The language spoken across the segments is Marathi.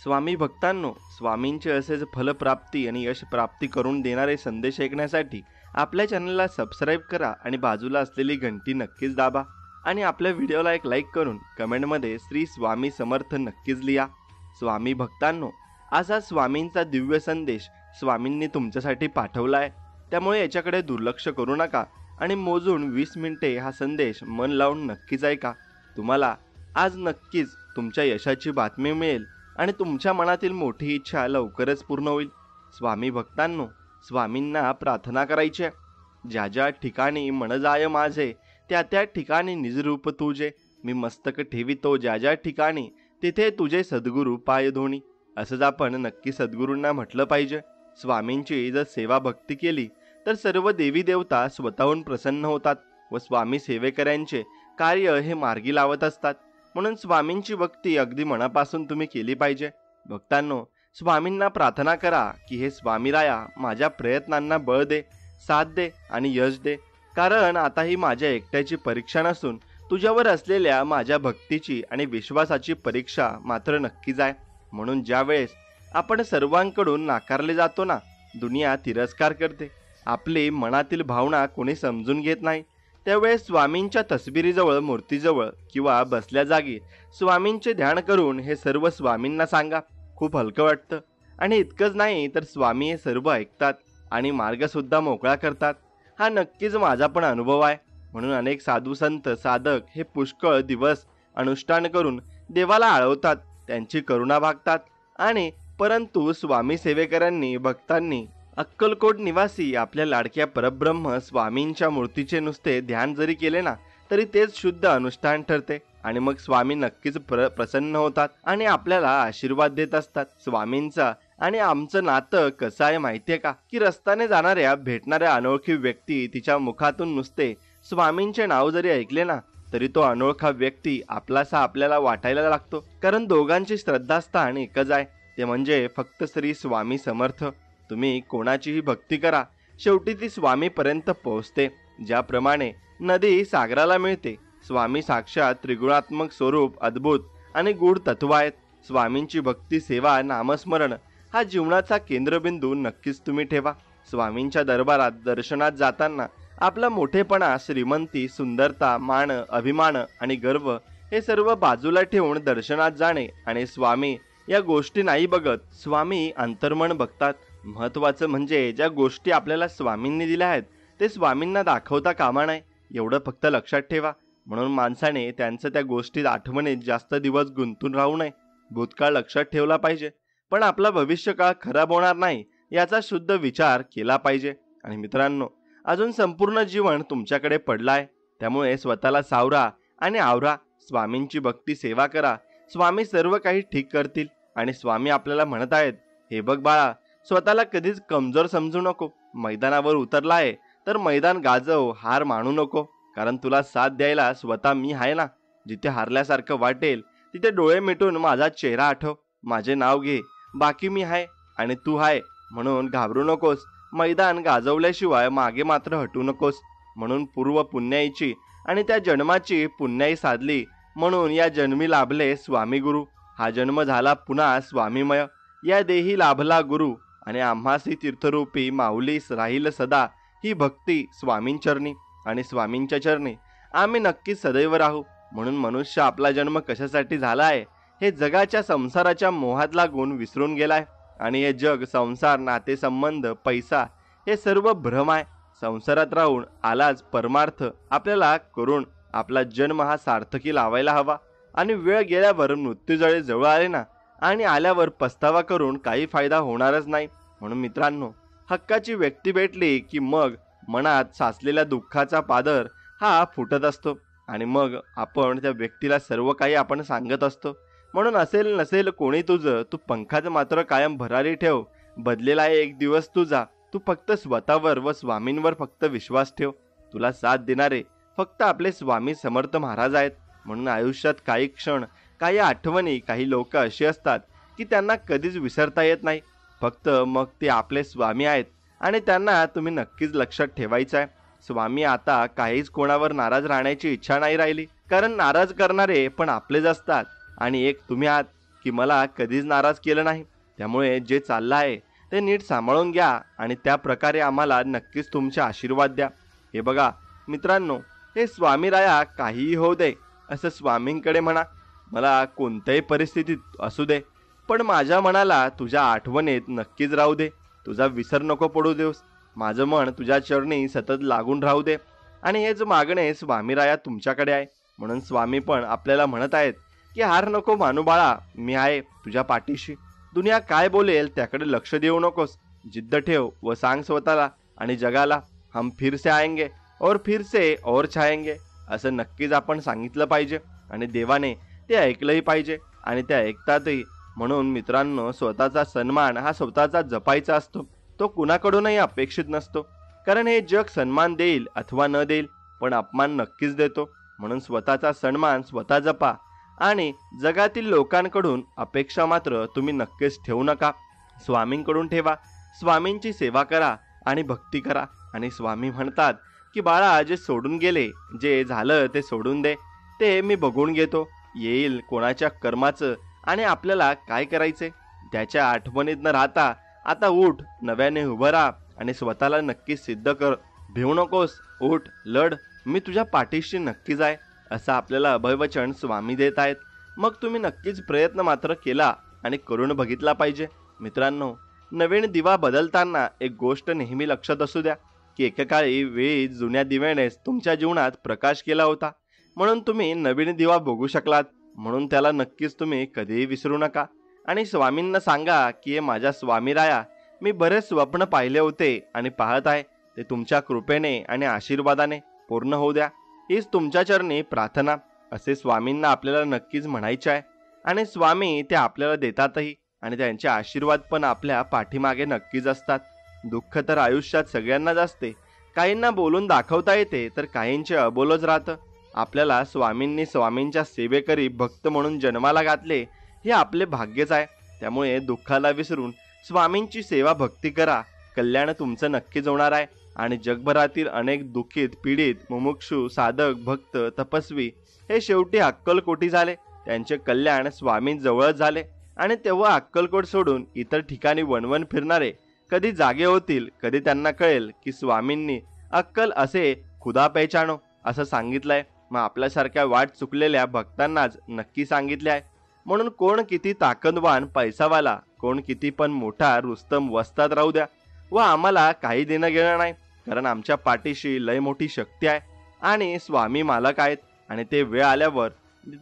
स्वामी भक्तांनो, स्वामींचे असेच फलप्राप्ती आणि यश प्राप्ती करून देणारे संदेश ऐकण्यासाठी आपल्या चॅनलला सबस्क्राईब करा आणि बाजूला असलेली घंटी नक्कीच दाबा आणि आपल्या व्हिडिओला एक लाईक करून कमेंटमध्ये श्री स्वामी समर्थ नक्कीच लिहा। स्वामी भक्तांनो, आज हा स्वामींचा दिव्य संदेश स्वामींनी तुमच्यासाठी पाठवला आहे, त्यामुळे याच्याकडे दुर्लक्ष करू नका आणि मोजून 20 मिनिटे हा संदेश मन लावून नक्कीच ऐका। तुम्हाला आज नक्कीच तुमच्या यशाची बातमी मिळेल आणि तुमच्या मनातील मोठी इच्छा लवकरच पूर्ण होईल। स्वामी भक्तांनो, स्वामींना प्रार्थना करायची आहे, ज्या ज्या ठिकाणी मन जाय माझे त्या त्या ठिकाणी निजरूप तुझे, मी मस्तक ठेवितो ज्या ज्या ठिकाणी तिथे तुझे सद्गुरू पाय धोणी। असंच आपण नक्की सद्गुरूंना म्हटलं पाहिजे। स्वामींची जर सेवा भक्ती केली तर सर्व देवी देवता स्वतःहून प्रसन्न होतात व स्वामी सेवेकऱ्यांचे कार्य हे मार्गी लावत असतात। म्हणून स्वामींची भक्ती अगदी मनापासून तुम्ही केली पाहिजे। भक्तांनो, स्वामींना प्रार्थना करा की हे स्वामीराया, माझ्या प्रयत्नांना बळ दे, साथ दे आणि यश दे, कारण आता ही माझ्या एकट्याची परीक्षा नसून तुझ्यावर असलेल्या माझ्या भक्तीची आणि विश्वासाची परीक्षा मात्र नक्कीच आहे। म्हणून ज्या वेळेस आपण सर्वांकडून नाकारले जातो ना, दुनिया तिरस्कार करते, आपली मनातील भावना कोणी समजून घेत नाही, त्यावेळेस स्वामींच्या तसबिरीजवळ, मूर्तीजवळ किंवा बसल्या जागी स्वामींचे ध्यान करून हे सर्व स्वामींना सांगा। खूप हलकं वाटतं आणि इतकंच नाही तर स्वामी हे सर्व ऐकतात आणि मार्ग सुद्धा मोकळा करतात। हा नक्कीच माझा पण अनुभव आहे। म्हणून अनेक साधू संत साधक हे पुष्कळ दिवस अनुष्ठान करून देवाला आळवतात, त्यांची करुणा भागतात आणि परंतु स्वामी सेवेकरांनी, भक्तांनी, अक्कलकोट निवासी आपल्या लाडक्या परब्रह्म स्वामींच्या मूर्तीचे नुसते ध्यान जरी केले ना, तरी तेच शुद्ध अनुष्ठान ठरते आणि मग स्वामी नक्कीच प्रसन्न होतात आणि आपल्याला आशीर्वाद देत असतात। स्वामींचा आणि आमचं नातं कसं आहे माहितीये का, की रस्त्याने जाणाऱ्या भेटणाऱ्या अनोळखी व्यक्ती तिच्या मुखातून नुसते स्वामींचे नाव जरी ऐकले ना, तरी तो अनोळखा व्यक्ती आपलासा आपल्याला वाटायला लागतो, कारण दोघांची श्रद्धास्थान एकच आहे, ते म्हणजे फक्त श्री स्वामी समर्थ। तुम्ही कोणाचीही भक्ती करा, शेवटी ती स्वामीपर्यंत पोहोचते। ज्याप्रमाणे नदी सागराला मिळते, स्वामी साक्षात त्रिगुणात्मक स्वरूप, अद्भुत आणि गूढ तत्व आहेत। स्वामींची भक्ती, सेवा, नामस्मरण हा जीवनाचा केंद्रबिंदू नक्कीच तुम्ही ठेवा। स्वामींच्या दरबारात दर्शनात जाताना आपला मोठेपणा, श्रीमंती, सुंदरता, मान, अभिमान आणि गर्व हे सर्व बाजूला ठेवून दर्शनात जाणे आणि स्वामी या गोष्टी नाही बघत, स्वामी अंतर्मन बघतात। महत्वाचं म्हणजे ज्या गोष्टी आपल्याला स्वामींनी दिल्या आहेत ते स्वामींना दाखवता कामा नये, एवढं फक्त लक्षात ठेवा। म्हणून माणसाने त्यांचं त्या गोष्टीत, आठवणीत जास्त दिवस गुंतून राहू नये। भूतकाळ लक्षात ठेवला पाहिजे, पण आपला भविष्यकाळ खराब होणार नाही याचा शुद्ध विचार केला पाहिजे। आणि मित्रांनो, अजून संपूर्ण जीवन तुमच्याकडे पडलं आहे, त्यामुळे स्वतःला सावरा आणि आवरा। स्वामींची भक्ती, सेवा करा, स्वामी सर्व काही ठीक करतील। आणि स्वामी आपल्याला म्हणत आहेत, हे बघ बाळा, स्वतःला कधीच कमजोर समजू नको। मैदानावर उतरला आहे तर मैदान गाजव, हार मानू नको, कारण तुला साथ द्यायला स्वतः मी आहे ना। जिथे हारल्यासारखं वाटेल तिथे डोळे मिटून माझा चेहरा आठव, माझे नाव घे, बाकी मी आहे आणि तू आहे, म्हणून घाबरू नकोस। मैदान गाजवल्याशिवाय मागे मात्र हटू नकोस। म्हणून पूर्व पुण्याईची आणि त्या जन्माची पुण्याई साधली, म्हणून या जन्मी लाभले स्वामी गुरु। हा जन्म झाला पुन्हा स्वामीमय, या देही लाभला गुरु आणि आम्हासी तीर्थरूपी माऊलीस राहील सदा ही भक्ती स्वामींचरणी। आणि स्वामींच्या चरणी आम्ही नक्कीच सदैव राहू। म्हणून मनुष्य आपला जन्म कशासाठी झाला आहे हे जगाच्या, संसाराच्या मोहात लागून विसरून गेलाय आणि हे जग, संसार, नातेसंबंध, पैसा हे सर्व भ्रम आहे। संसारात राहून आलाच परमार्थ आपल्याला करून आपला जन्म हा सार्थकी लावायला हवा। आणि वेळ गेल्यावर, मृत्यूजळे जवळ आले ना, आणि आल्यावर पस्तावा करून काही फायदा होणारच नाही। म्हणून मित्रांनो, हक्काची व्यक्ती भेटली की मग मनात साचलेला दुःखाचा पादर हा फुटत असतो आणि मग आपण त्या व्यक्तीला सर्व काही आपण सांगत असतो। म्हणून असेल नसेल कोणी तुझं, तू पंखाचं मात्र कायम भरारी ठेव, बदलेला आहे एक दिवस तुझा, तू फक्त स्वतःवर व स्वामींवर फक्त विश्वास ठेव। तुला साथ देणारे फक्त आपले स्वामी समर्थ महाराज आहेत। म्हणून आयुष्यात काही क्षण, काही आठवणी, काही लोक अशी असतात की त्यांना कधीच विसरता येत नाही, फक्त मग ते आपले स्वामी आहेत आणि त्यांना तुम्ही नक्कीच लक्षात ठेवायचं आहे। स्वामी आता काहीच कोणावर नाराज राहण्याची इच्छा नाही राहिली, कारण नाराज करणारे पण आपलेच असतात आणि एक तुम्ही आहात की मला कधीच नाराज केलं नाही. त्यामुळे जे चाललं आहे ते नीट सांभाळून घ्या आणि त्या प्रकारे आम्हाला नक्कीच तुमचे आशीर्वाद द्या. हे बघा मित्रांनो, हे स्वामीराया काहीही होऊ दे असं स्वामींकडे म्हणा. मला कोणत्याही परिस्थितीत असू दे, पण माझ्या मनाला तुझ्या आठवणीत नक्कीच राहू दे. तुझा विसर नको पडू देऊस. माझं मन तुझ्या चरणी सतत लागून राहू दे. आणि हेच मागणे स्वामीराया तुमच्याकडे आहे. म्हणून स्वामी पण आपल्याला म्हणत आहेत की हार नको मानू बाळा, मी आहे तुझ्या पाठीशी. दुनिया काय बोलेल त्याकडे लक्ष देऊ नकोस. जिद्द ठेव व सांग स्वतःला आणि जगाला, हम फिर से आएंगे और फिर से और छाएंगे असं नक्कीच आपण सांगितलं पाहिजे. आणि देवाने ते ऐकलंही पाहिजे आणि ते ऐकतातही. म्हणून मित्रांनो, स्वतःचा सन्मान हा स्वतःचा जपायचा असतो. तो कुणाकडूनही अपेक्षित नसतो. कारण हे जग सन्मान देईल अथवा न देईल, पण अपमान नक्कीच देतो. म्हणून स्वतःचा सन्मान स्वतः जपा आणि जगातील लोकांकडून अपेक्षा मात्र तुम्ही नक्कीच ठेवू नका. स्वामींकडून ठेवा. स्वामींची सेवा करा आणि भक्ती करा. आणि स्वामी म्हणतात की बाळा, जे सोडून गेले, जे झालं ते सोडून दे. ते मी बघून घेतो. येईल कोणाच्या कर्माचं आणि आपल्याला काय करायचे त्याच्या आठवणीत न राहता आता उठ, नव्याने उभं राहा आणि स्वतःला नक्कीच सिद्ध कर. भिवू नकोस, उठ, लढ, मी तुझ्या पाठीशी नक्कीच आहे असं आपल्याला अभयवचन स्वामी देत आहेत. मग तुम्ही नक्कीच प्रयत्न मात्र केला आणि करून बघितला पाहिजे. मित्रांनो, नवीन दिवा बदलताना एक गोष्ट नेहमी लक्षात असू द्या की एकेकाळी वेळी जुन्या दिव्यानेच तुमच्या जीवनात प्रकाश केला होता. म्हणून तुम्ही नवीन दिवा बघू शकलात. म्हणून त्याला नक्कीच तुम्ही कधीही विसरू नका. आणि स्वामींना सांगा की हे माझ्या स्वामीराया, मी बरेच स्वप्न पाहिले होते आणि पाहत आहे. ते तुमच्या कृपेने आणि आशीर्वादाने पूर्ण होऊ द्या. हीच तुमच्या चरणी प्रार्थना असे स्वामींना आपल्याला नक्कीच म्हणायचे आहे. आणि स्वामी ते आपल्याला देतातही आणि त्यांचे आशीर्वाद पण आपल्या पाठीमागे नक्कीच असतात. दुःख तर आयुष्यात सगळ्यांनाच असते. काहींना बोलून दाखवता येते तर काहींचे अबोलच राहतं. आपल्याला स्वामींनी स्वामींच्या सेवेकरी भक्त म्हणून जन्माला घातले, हे आपले भाग्यच आहे. त्यामुळे दुःखाला विसरून स्वामींची सेवा भक्ती करा. कल्याण तुमचं नक्कीच होणार आहे. आणि जगभरातील अनेक दुःखित, पीडित, मुमुक्षु, साधक, भक्त, तपस्वी हे शेवटी अक्कलकोटी झाले. त्यांचे कल्याण स्वामींजवळच झाले. आणि तेव्हा अक्कलकोट सोडून इतर ठिकाणी वणवण फिरणारे कधी जागे होतील, कधी त्यांना कळेल की स्वामींनी अक्कल असे खुदा पहचानो असं सांगितलंय. मग आपल्यासारख्या वाट चुकलेल्या भक्तांनाच नक्की सांगितले आहे. म्हणून कोण किती ताकदवान पैसावाला, कोण किती पण मोठा रुस्तम वस्तात राहू द्या व आम्हाला काही देणं घेणं नाही. कारण आमच्या पाठीशी लय मोठी शक्ती आहे आणि स्वामी मालक आहेत आणि ते वेळ आल्यावर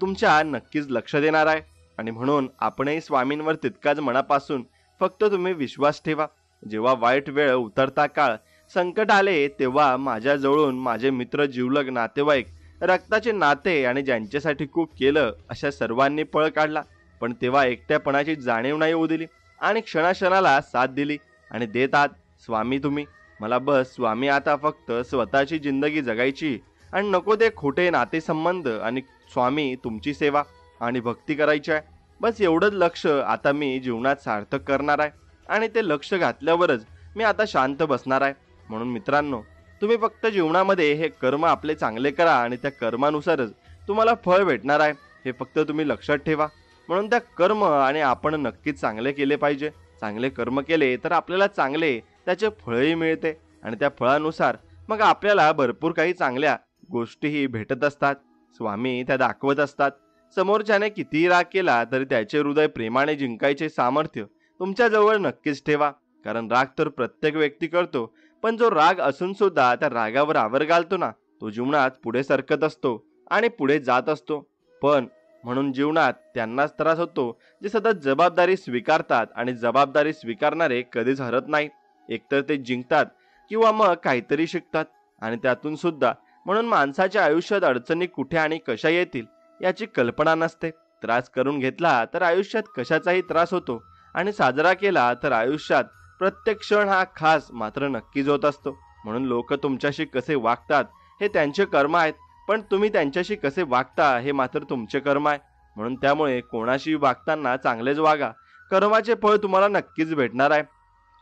तुमच्या नक्कीच लक्ष देणार आहे. आणि म्हणून आपणही स्वामींवर तितकाच मनापासून फक्त तुम्ही विश्वास ठेवा. जेव्हा वाईट वेळ, उतरता काळ, संकट आले तेव्हा माझ्याजवळून माझे मित्र, जीवलग, नातेवाईक, रक्ताचे नाते आणि ज्यांच्यासाठी खूप केलं अशा सर्वांनी पळ काढला. पण तेव्हा एकट्यापणाची जाणीव नाही होऊ दिली आणि क्षणाक्षणाला साथ दिली आणि देत आहात स्वामी तुम्ही मला. बस स्वामी, आता फक्त स्वतःची जिंदगी जगायची आणि नको ते खोटे नातेसंबंध आणि स्वामी तुमची सेवा आणि भक्ती करायची आहे. बस एवढंच लक्ष आता मी जीवनात सार्थक करणार आहे आणि ते लक्ष घातल्यावरच मी आता शांत बसणार आहे. म्हणून मित्रांनो, तुम्ही फक्त जीवनामध्ये हे कर्म आपले चांगले करा आणि त्या कर्मानुसारच तुम्हाला फळ भेटणार आहे, हे फक्त तुम्ही लक्षात ठेवा. म्हणून त्या कर्म आणि आपण नक्कीच चांगले केले पाहिजे. चांगले कर्म केले तर आपल्याला चांगले त्याचे फळही मिळते आणि त्या फळानुसार मग आपल्याला भरपूर काही चांगल्या गोष्टीही भेटत असतात. स्वामी त्या दाखवत असतात. समोरच्याने कितीही राग केला तरी त्याचे हृदय प्रेमाने जिंकायचे सामर्थ्य तुमच्याजवळ नक्कीच ठेवा. कारण राग तर प्रत्येक व्यक्ती करतो, पण जो राग असून सुद्धा त्या रागावर आवर घालतो ना, तो जीवनात पुढे सरकत असतो आणि पुढे जात असतो. पण म्हणून जीवनात त्यांनाच त्रास होतो जे सतत जबाबदारी स्वीकारतात आणि जबाबदारी स्वीकारणारे कधीच हरत नाहीत. एकतर ते जिंकतात किंवा मग काहीतरी शिकतात आणि त्यातून सुद्धा. म्हणून माणसाच्या आयुष्यात अडचणी कुठे आणि कशा येतील याची कल्पना नसते. त्रास करून घेतला तर आयुष्यात कशाचाही त्रास होतो आणि साजरा केला तर आयुष्यात प्रत्येक क्षण हा खास मात्र नक्कीच होत असतो. म्हणून लोक तुमच्याशी कसे वागतात हे त्यांचे कर्म आहेत, पण तुम्ही त्यांच्याशी कसे वागता हे मात्र तुमचे कर्म आहे. म्हणून त्यामुळे कोणाशी वागताना चांगलेच वागा. कर्माचे फळ तुम्हाला नक्कीच भेटणार आहे.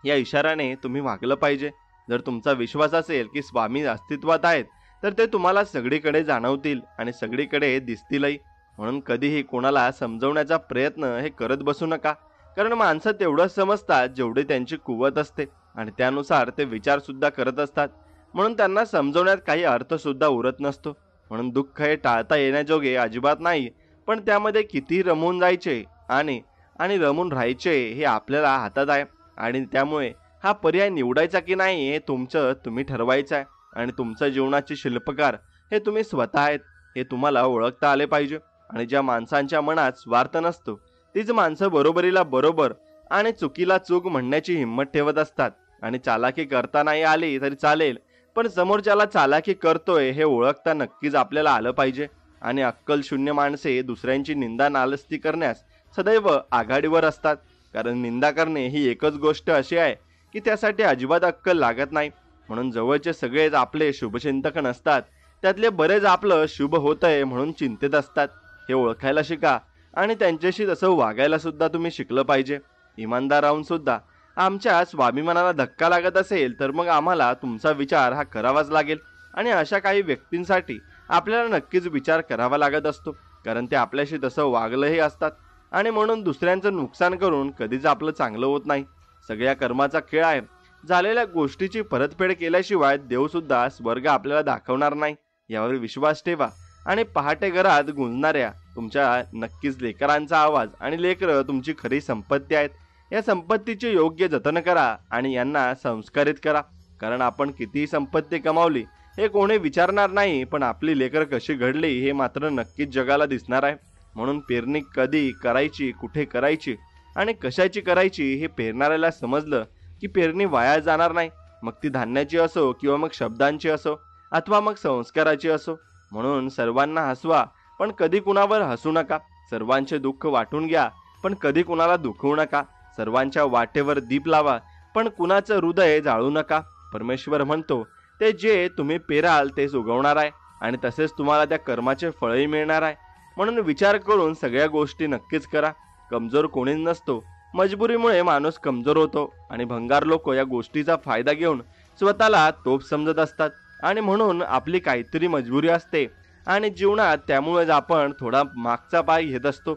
या इशाऱ्याने तुम्ही वागलं पाहिजे. जर तुमचा विश्वास असेल की स्वामी अस्तित्वात आहेत तर ते तुम्हाला सगळीकडे जाणवतील आणि सगळीकडे दिसतीलही. म्हणून कधीही कोणाला समजवण्याचा प्रयत्न हे करत बसू नका, कारण माणसं तेवढंच समजतात जेवढी त्यांची कुवत असते आणि त्यानुसार ते विचार सुद्धा करत असतात. म्हणून त्यांना समजवण्यात काही अर्थ सुद्धा उरत नसतो. म्हणून दुःख हे टाळता येण्याजोगे अजिबात नाही, पण त्यामध्ये किती रमून जायचे आणि आणि रमून राहायचे हे आपल्याला हातात आहे. आणि त्यामुळे हा पर्याय निवडायचा की नाही हे तुम्ही ठरवायचं आहे. आणि तुमच्या जीवनाचे शिल्पकार हे तुम्ही स्वतः आहेत हे तुम्हाला ओळखता आले पाहिजे. आणि ज्या माणसांच्या मनात स्वार्थ नसतो तीच माणसं बरोबरीला बरोबर आणि चुकीला चूक म्हणण्याची हिंमत ठेवत असतात. आणि चालाकी करता नाही आली तरी चालेल, पण समोरच्याला चालाकी करतोय हे ओळखता नक्कीच आपल्याला आलं पाहिजे. आणि अक्कल शून्य माणसे दुसऱ्यांची निंदा नालस्ती करण्यास सदैव आघाडीवर असतात, कारण निंदा करणे ही एकच गोष्ट अशी आहे की त्यासाठी अजिबात अक्कल लागत नाही. म्हणून जवळचे सगळेच आपले शुभचिंतक नसतात, त्यातले बरेच आपलं शुभ होतंय म्हणून चिंतित असतात. हे ओळखायला शिका आणि त्यांच्याशी तसं वागायला सुद्धा तुम्ही शिकलं पाहिजे. इमानदार राहून सुद्धा आमच्या स्वाभिमानाला धक्का लागत असेल तर मग आम्हाला तुमचा विचार हा करावाच लागेल. आणि अशा काही व्यक्तींसाठी आपल्याला नक्कीच विचार करावा लागत असतो, कारण ते आपल्याशी तसं वागलंही असतात. आणि म्हणून दुसऱ्यांचं नुकसान करून कधीच आपलं चांगलं होत नाही. सगळ्या कर्माचा खेळ आहे. झालेल्या गोष्टीची परतफेड केल्याशिवाय देव सुद्धा स्वर्ग आपल्याला दाखवणार नाही, यावर विश्वास ठेवा. आणि पहाटे घरात गुंजणाऱ्या तुमच्या नक्कीच लेकरांचा आवाज आणि लेकरं तुमची खरी संपत्ती आहेत. या संपत्तीचे योग्य जतन करा आणि यांना संस्कारित करा, कारण आपण कितीही संपत्ती कमावली हे कोणी विचारणार नाही, पण आपली लेकर कशी घडली हे मात्र नक्कीच जगाला दिसणार आहे. म्हणून पेरणी कधी करायची, कुठे करायची आणि कशाची करायची हे पेरणाऱ्याला समजलं की पेरणी वाया जाणार नाही, मग ती धान्याची असो किंवा मग शब्दांची असो अथवा मग संस्काराची असो. म्हणून सर्वांना हसवा, पण कधी कुणावर हसू नका. सर्वांचे दुःख वाटून घ्या, पण कधी कुणाला दुखवू नका. सर्वांच्या वाटेवर दीप लावा, पण कुणाचं हृदय जाळू नका. परमेश्वर म्हणतो ते जे तुम्ही पेराल तेच उगवणार आहे आणि तसेच तुम्हाला त्या कर्माचे फळही मिळणार आहे. म्हणून विचार करून सगळ्या गोष्टी नक्कीच करा. कमजोर कोणीच नसतो, मजबुरीमुळे माणूस कमजोर होतो आणि भंगार लोक या गोष्टीचा फायदा घेऊन स्वतःला तोप समजत असतात. आणि म्हणून आपली काहीतरी मजबुरी असते आणि जीवनात त्यामुळेच आपण थोडा मागचा पाय घेत असतो.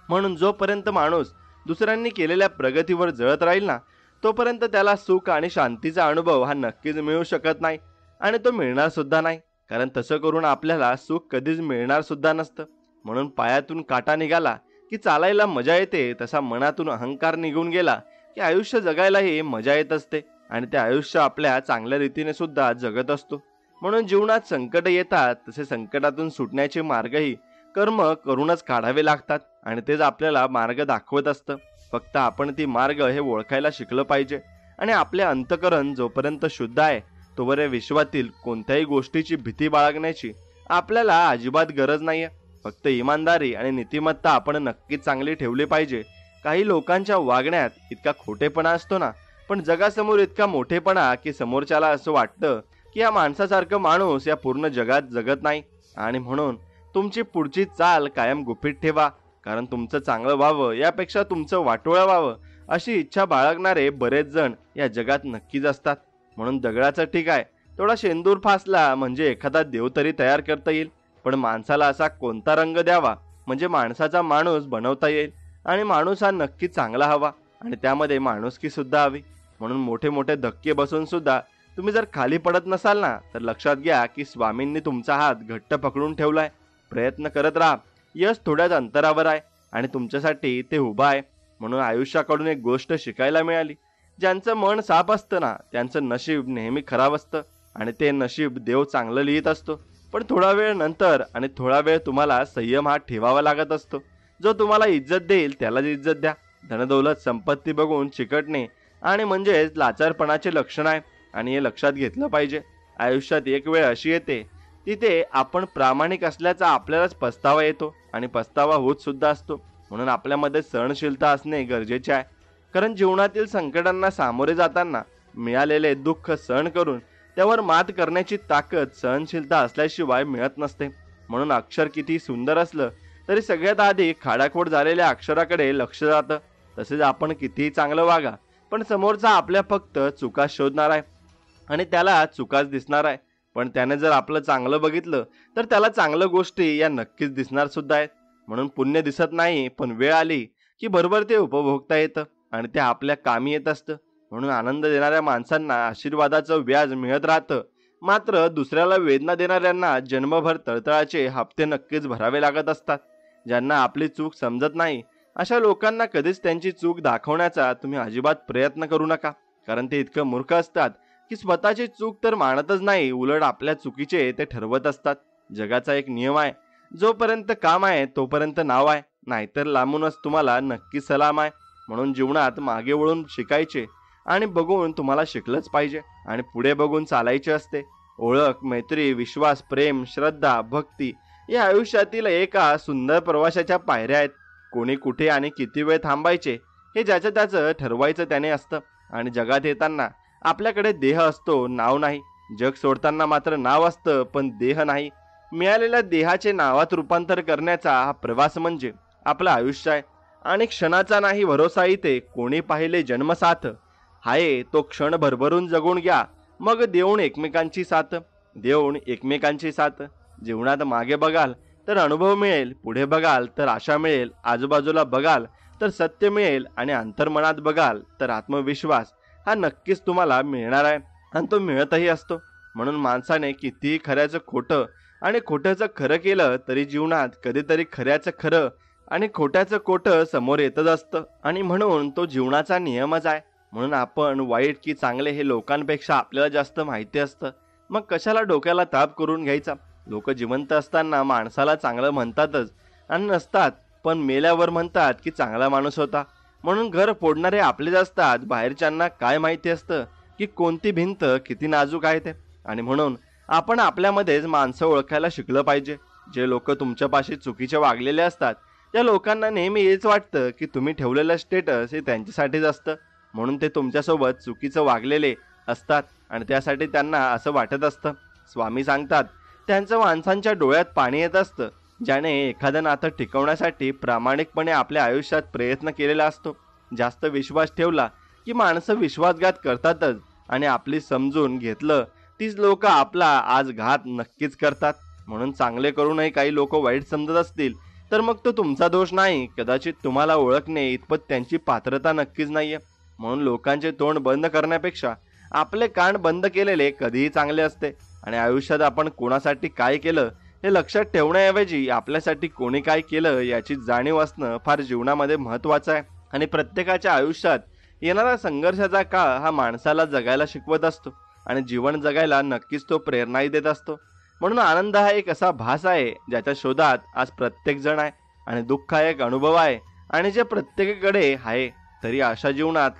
म्हणून जोपर्यंत माणूस दुसऱ्यांनी केलेल्या प्रगतीवर जळत राहील ना, तोपर्यंत त्याला सुख आणि शांतीचा अनुभव हा नक्कीच मिळू शकत नाही आणि तो मिळणार सुद्धा नाही, कारण तसं करून आपल्याला सुख कधीच मिळणार सुद्धा नसतं. म्हणून पायातून काटा निघाला की चालायला मजा येते, तसा मनातून अहंकार निघून गेला की आयुष्य जगायलाही मजा येत असते आणि ते आयुष्य आपल्या चांगल्या रीतीने सुद्धा जगत असतो. म्हणून जीवनात संकट येतात, तसे संकटातून सुटण्याचे मार्गही कर्म करूनच काढावे लागतात आणि तेच आपल्याला मार्ग दाखवत असतं. फक्त आपण ती मार्ग हे ओळखायला शिकलं पाहिजे. आणि आपले अंतकरण जोपर्यंत शुद्ध आहे तोवर या विश्वातील कोणत्याही गोष्टीची भीती बाळगण्याची आपल्याला अजिबात गरज नाहीये. फक्त इमानदारी आणि नीतिमत्ता आपण नक्कीच चांगली ठेवली पाहिजे. काही लोकांच्या वागण्यात इतका खोटेपणा असतो ना, पण जगासमोर इतका मोठेपणा की समोरच्याला असं वाटतं की या माणसासारखं माणूस या पूर्ण जगात जगत नाही. आणि म्हणून तुमची पुढची चाल कायम गुपित ठेवा, कारण तुमचं चांगलं व्हावं यापेक्षा तुमचं वाटोळं व्हावं अशी इच्छा बाळगणारे बरेच जण या जगात नक्कीच असतात. म्हणून दगडाचं ठीक आहे, थोडा शेंदूर फासला म्हणजे एखादा देव तरी तयार करता येईल, पण माणसाला असा कोणता रंग द्यावा म्हणजे माणसाचा माणूस बनवता येईल. आणि माणूस हा नक्की चांगला हवा आणि त्यामध्ये माणुसकी सुद्धा हवी. म्हणून मोठे मोठे धक्के बसून सुद्धा तुम्ही जर खाली पडत नसाल ना, तर लक्षात घ्या की स्वामींनी तुमचा हात घट्ट पकडून ठेवलाय. प्रयत्न करत राहा, यश थोड्याच अंतरावर आहे आणि तुमच्यासाठी ते उभं आहे. म्हणून आयुष्याकडून एक गोष्ट शिकायला मिळाली, ज्यांचं मन साफ असतं ना त्यांचं नशीब नेहमी खराब असतं आणि ते नशीब देव चांगलं लिहित असतो. पण थोडा वेळ नंतर आणि थोडा वेळ तुम्हाला संयम हा ठेवावा लागत असतो. जो तुम्हाला इज्जत देईल त्यालाच इज्जत द्या. धनदौलत संपत्ती बघून चिकटणे आणि म्हणजेच लाचारपणाचे लक्षण आहे आणि हे लक्षात घेतलं पाहिजे. आयुष्यात एक वेळ अशी येते तिथे आपण प्रामाणिक असल्याचा आपल्यालाच पस्तावा येतो आणि पस्तावा होत सुद्धा असतो. म्हणून आपल्यामध्ये सहनशीलता असणे गरजेचे आहे, कारण जीवनातील संकटांना सामोरे जाताना मिळालेले दुःख सहन करून त्यावर मात करण्याची ताकद सहनशीलता असल्याशिवाय मिळत नसते. म्हणून अक्षर किती सुंदर असलं तरी सगळ्यात आधी खाडाखोड झालेल्या अक्षराकडे लक्ष जातं. तसेच आपण कितीही चांगलं वागा, पण समोरचा आपल्या फक्त चुका शोधणार आहे आणि त्याला चुकाच दिसणार आहे. पण त्याने जर आपलं चांगलं बघितलं तर त्याला चांगल्या गोष्टी या नक्कीच दिसणार सुद्धा आहेत. म्हणून पुण्य दिसत नाही, पण वेळ आली की बरोबर ते उपभोगता येतं आणि ते आपल्या कामी येत असतं. म्हणून आनंद देणाऱ्या माणसांना आशीर्वादाचं व्याज मिळत राहतं, मात्र दुसऱ्याला वेदना देणाऱ्यांना जन्मभर तळतळाचे हप्ते नक्कीच भरावे लागत असतात. ज्यांना आपली चूक समजत नाही अशा लोकांना कधीच त्यांची चूक दाखवण्याचा तुम्ही अजिबात प्रयत्न करू नका, कारण ते इतकं मूर्ख असतात की स्वतःची चूक तर मानतच नाही, उलट आपल्या चुकीचे ते ठरवत असतात. जगाचा एक नियम आहे, जोपर्यंत काम आहे तोपर्यंत नाव आहे, नाहीतर लांबूनच तुम्हाला नक्की सलाम आहे. म्हणून जीवनात मागे वळून शिकायचे आणि बघून तुम्हाला शिकलंच पाहिजे आणि पुढे बघून चालायचे असते. ओळख, मैत्री, विश्वास, प्रेम, श्रद्धा, भक्ती या आयुष्यातील एका सुंदर प्रवासाच्या पायऱ्या आहेत. कोणी कुठे आणि किती वेळ थांबायचे हे ज्याचं त्याचं ठरवायचं त्याने असतं. आणि जगात येताना आपल्याकडे देह असतो, नाव नाही. जग सोडताना मात्र नाव असतं पण देह नाही. मिळालेल्या देहाचे नावात रूपांतर करण्याचा हा प्रवास म्हणजे आपलं आयुष्य आहे. आणि क्षणाचा नाही भरोसा इथे, कोणी पाहिले जन्मसाथ हाय तो क्षण भरभरून जगून घ्या, मग देऊन एकमेकांची साथ. देऊन एकमेकांची साथ. जीवनात मागे बघाल तर अनुभव मिळेल, पुढे बघाल तर आशा मिळेल, आजूबाजूला बघाल तर सत्य मिळेल आणि अंतर्मनात बघाल तर आत्मविश्वास हा नक्कीच तुम्हाला मिळणार आहे आणि तो मिळतही असतो. म्हणून माणसाने कितीही खऱ्याचं खोटं आणि खोट्याचं खरं केलं तरी जीवनात कधीतरी खऱ्याचं खरं आणि खोट्याचं खोटं समोर येतच असतं आणि म्हणून तो जीवनाचा नियमच आहे. म्हणून आपण वाईट की चांगले हे लोकांपेक्षा आपल्याला जास्त माहिती असतं, मग कशाला डोक्याला ताप करून घ्यायचा. लोक जिवंत असताना माणसाला चांगलं म्हणतातच आणि नसतात पण मेल्यावर म्हणतात की चांगला माणूस होता. म्हणून घर फोडणारे आपलेच असतात, बाहेरच्यांना काय माहिती असतं की कोणती भिंत किती नाजूक आहे ते. आणि म्हणून आपण आपल्यामध्येच माणसं ओळखायला शिकलं पाहिजे. जे लोक तुमच्यापाशी चुकीचे वागलेले असतात त्या लोकांना नेहमी हेच वाटतं की तुम्ही ठेवलेलं स्टेटस हे त्यांच्यासाठीच असतं, म्हणून ते तुमच्यासोबत चुकीचं वागलेले असतात आणि त्यासाठी त्यांना असं वाटत असतं. स्वामी सांगतात, त्यांचं माणसांच्या डोळ्यात पाणी येत असतं ज्याने एखादं नातं टिकवण्यासाठी प्रामाणिकपणे आपल्या आयुष्यात प्रयत्न केलेला असतो. जास्त विश्वास ठेवला की माणसं विश्वासघात करतातच आणि आपली समजून घेतलं तीच लोक आपला आज घात नक्कीच करतात. म्हणून चांगले करूनही काही लोक वाईट समजत असतील तर मग तो तुमचा दोष नाही, कदाचित तुम्हाला ओळखणे इतपत त्यांची पात्रता नक्कीच नाहीये. म्हणून लोकांचे तोंड बंद करण्यापेक्षा आपले कान बंद केलेले कधीही चांगले असते. आणि आयुष्यात आपण कोणासाठी काय केलं हे लक्षात ठेवण्याऐवजी आपल्यासाठी कोणी काय केलं याची जाणीव असणं फार जीवनामध्ये महत्त्वाचं आहे. आणि प्रत्येकाच्या आयुष्यात येणारा संघर्षाचा काळ हा माणसाला जगायला शिकवत असतो आणि जीवन जगायला नक्कीच तो प्रेरणाही देत असतो. म्हणून आनंद हा एक असा भास आहे ज्याच्या शोधात आज प्रत्येक जण आहे आणि दुःख हा एक अनुभव आहे आणि जे प्रत्येकाकडे आहे. तरी अशा जीवनात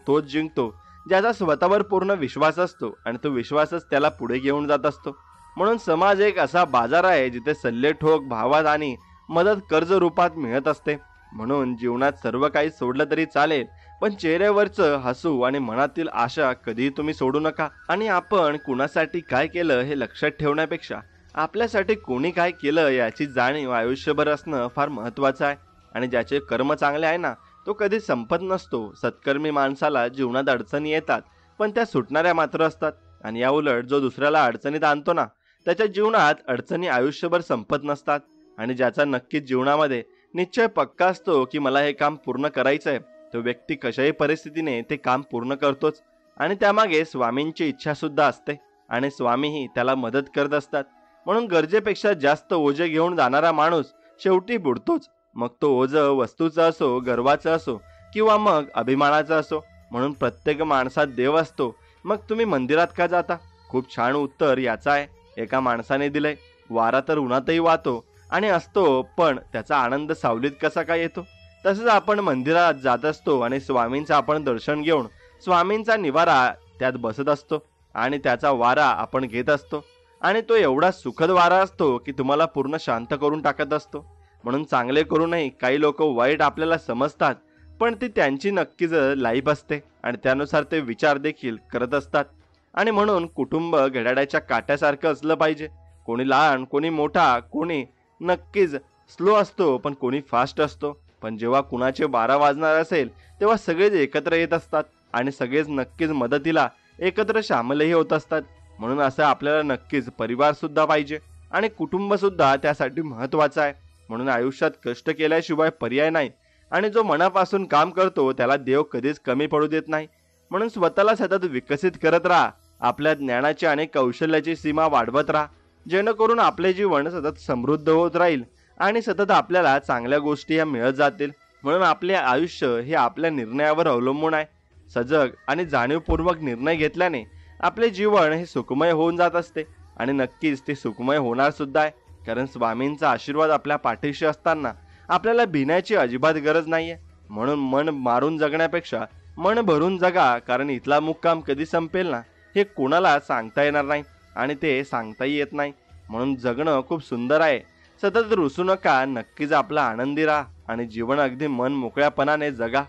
तोच जिंकतो ज्याचा स्वतःवर पूर्ण विश्वास असतो आणि तो विश्वासच त्याला पुढे घेऊन जात असतो. म्हणून समाज एक असा बाजार आहे जिथे सल्ले ठोक भावात आणि मदत कर्ज रूपात मिळत असते. म्हणून जीवनात सर्व काही सोडलं तरी चालेल, पण चेहऱ्यावरचं हसू आणि मनातील आशा कधीही तुम्ही सोडू नका. आणि आपण कुणासाठी काय केलं हे लक्षात ठेवण्यापेक्षा आपल्यासाठी कोणी काय केलं याची जाणीव आयुष्यभर असणं फार महत्त्वाचं आहे. आणि ज्याचे कर्म चांगले आहे ना तो कधी संपत नसतो. सत्कर्मी माणसाला जीवनात अडचणी येतात पण त्या सुटणाऱ्या मात्र असतात. आणि या उलट जो दुसऱ्याला अडचणीत आणतो ना त्याच्या जीवनात अडचणी आयुष्यभर संपत नसतात. आणि ज्याचा नक्कीच जीवनामध्ये निश्चय पक्का असतो की मला हे काम पूर्ण करायचं आहे, तो व्यक्ती कशाही परिस्थितीने ते काम पूर्ण करतोच. आणि त्यामागे स्वामींची इच्छा सुद्धा असते आणि स्वामीही त्याला मदत करत असतात. म्हणून गरजेपेक्षा जास्त ओझे घेऊन जाणारा माणूस शेवटी बुडतोच. मग तो ओझं वस्तूचं असो, गर्वाचं असो किंवा मग अभिमानाचं असो. म्हणून प्रत्येक माणसात देव असतो, मग तुम्ही मंदिरात का जाता. खूप छान उत्तर याचं आहे एका माणसाने दिलंय. वारा तर उन्हातही वाहतो आणि असतो, पण त्याचा आनंद सावलीत कसा काय येतो. तसंच आपण मंदिरात जात असतो आणि स्वामींचं आपण दर्शन घेऊन स्वामींचा निवारा त्यात बसत असतो आणि त्याचा वारा आपण घेत असतो. आणि तो एवढा सुखद वारा असतो की तुम्हाला पूर्ण शांत करून टाकत असतो. म्हणून चांगले करूनही काही लोक वाईट आपल्याला समजतात, पण ती त्यांची नक्कीच लाईफ असते आणि त्यानुसार ते विचार देखील करत असतात. आणि म्हणून कुटुंब घड्याळाच्या काट्यासारखं असलं पाहिजे. कोणी लहान, कोणी मोठा, कोणी नक्कीच स्लो असतो पण कोणी फास्ट असतो. पण जेव्हा कुणाचे 12 वाजणार असेल तेव्हा सगळेच एकत्र येत असतात आणि सगळेच नक्कीच मदतीला एकत्र सामीलही होत असतात. म्हणून असं आपल्याला नक्कीच परिवार सुद्धा पाहिजे आणि कुटुंब सुद्धा त्यासाठी महत्त्वाचं आहे. म्हणून आयुष्यात कष्ट केल्याशिवाय पर्याय नाही आणि जो मनापासून काम करतो त्याला देव कधीच कमी पडू देत नाही. म्हणून स्वतःला सतत विकसित करत राहा. आपल्या ज्ञानाची आणि कौशल्याची सीमा वाढवत राहा, जेणेकरून आपले जीवन सतत समृद्ध होत राहील आणि सतत आपल्याला चांगल्या गोष्टी या मिळत जातील. म्हणून आपले आयुष्य हे आपल्या निर्णयावर अवलंबून आहे. सजग आणि जाणीवपूर्वक निर्णय घेतल्याने आपले जीवन हे सुखमय होऊन जात असते आणि नक्कीच ते सुखमय होणार सुद्धा आहे. कारण स्वामींचा आशीर्वाद आपल्या पाठीशी असताना आपल्याला भिण्याची अजिबात गरज नाहीये. म्हणून मन मारून जगण्यापेक्षा मन भरून जगा, कारण इथला मुक्काम कधी संपेल ना हे कोणाला सांगता येणार नाही आणि ते सांगताही येत नाही. म्हणून जगणं खूप सुंदर आहे. सतत रुसू नका, नक्कीच आपला आनंदी राहा आणि जीवन अगदी मन मोकळ्यापणाने जगा.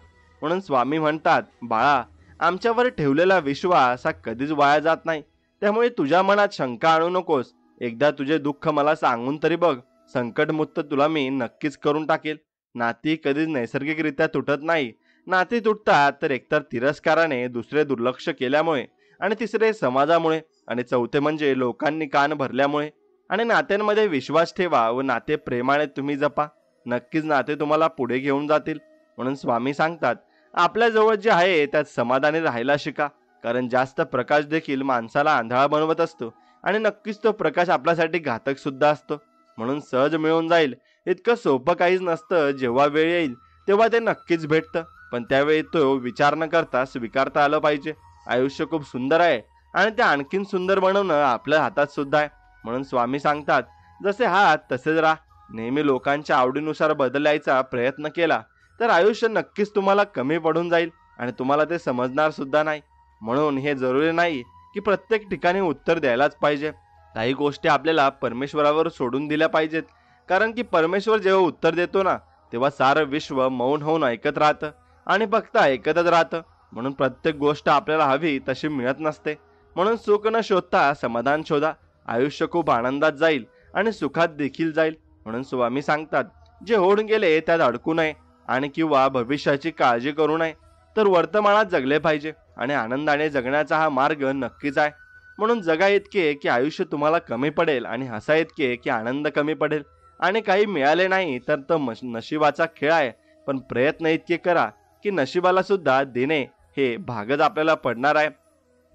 म्हणून स्वामी म्हणतात, बाळा, आमच्यावर ठेवलेला विश्वास हा कधीच वाया जात नाही. त्यामुळे तुझ्या मनात शंका आणू नकोस. एकदा तुझे दुःख मला सांगून तरी बघ. संकटमुक्त तुला मी नक्कीच करून टाकेल. नाती कधीच नैसर्गिकरित्या तुटत नाही. नाती तुटतात तर एकतर तिरस्काराने, दुसरे दुर्लक्ष केल्यामुळे आणि तिसरे समाजामुळे आणि चौथे म्हणजे लोकांनी कान भरल्यामुळे. आणि नात्यांमध्ये विश्वास ठेवा व नाते प्रेमाने तुम्ही जपा. नक्कीच नाते तुम्हाला पुढे घेऊन जातील. म्हणून स्वामी सांगतात, आपल्या जवळ जे आहे त्यात समाधानी राहायला शिका. कारण जास्त प्रकाश देखील माणसाला आंधळा बनवत असतो आणि नक्कीच तो प्रकाश आपल्यासाठी घातक सुद्धा असतो. म्हणून सहज मिळून जाईल इतकं सोपं काहीच नसतं. जेव्हा वेळ येईल तेव्हा ते नक्कीच भेटतं, पण त्यावेळी तो विचार न करता स्वीकारता आलं पाहिजे. आयुष्य खूप सुंदर आहे आणि ते आणखीन सुंदर बनवणं आपल्या हातात सुद्धा आहे. म्हणून स्वामी सांगतात, जसे आहात तसेच राहा. नेहमी लोकांच्या आवडीनुसार बदलायचा प्रयत्न केला तर आयुष्य नक्कीच तुम्हाला कमी पडून जाईल आणि तुम्हाला ते समजणार सुद्धा नाही. म्हणून हे जरुरी नाही की प्रत्येक ठिकाणी उत्तर द्यायलाच पाहिजे. काही गोष्टी आपल्याला परमेश्वरावर सोडून दिल्या पाहिजेत, कारण की परमेश्वर जेव्हा उत्तर देतो ना तेव्हा सारं विश्व मौन होऊन ऐकत राहतं आणि फक्त ऐकतच राहतं. म्हणून प्रत्येक गोष्ट आपल्याला हवी तशी मिळत नसते. म्हणून सुख न शोधता समाधान शोधा. आयुष्य खूप आनंदात जाईल आणि सुखात देखील जाईल. म्हणून स्वामी सांगतात, जे होऊन गेले त्यात अडकू नये आणि किंवा भविष्याची काळजी करू नये, तर वर्तमानात जगले पाहिजे आणि आनंदाने जगण्याचा हा मार्ग नक्कीच आहे. म्हणून जगा इतके की आयुष्य तुम्हाला कमी पडेल आणि हसा इतके की आनंद कमी पडेल. आणि काही मिळाले नाही तर तो नशिबाचा खेळ आहे, पण प्रयत्न इतके करा की नशिबाला सुद्धा देणे हे भागच आपल्याला पडणार आहे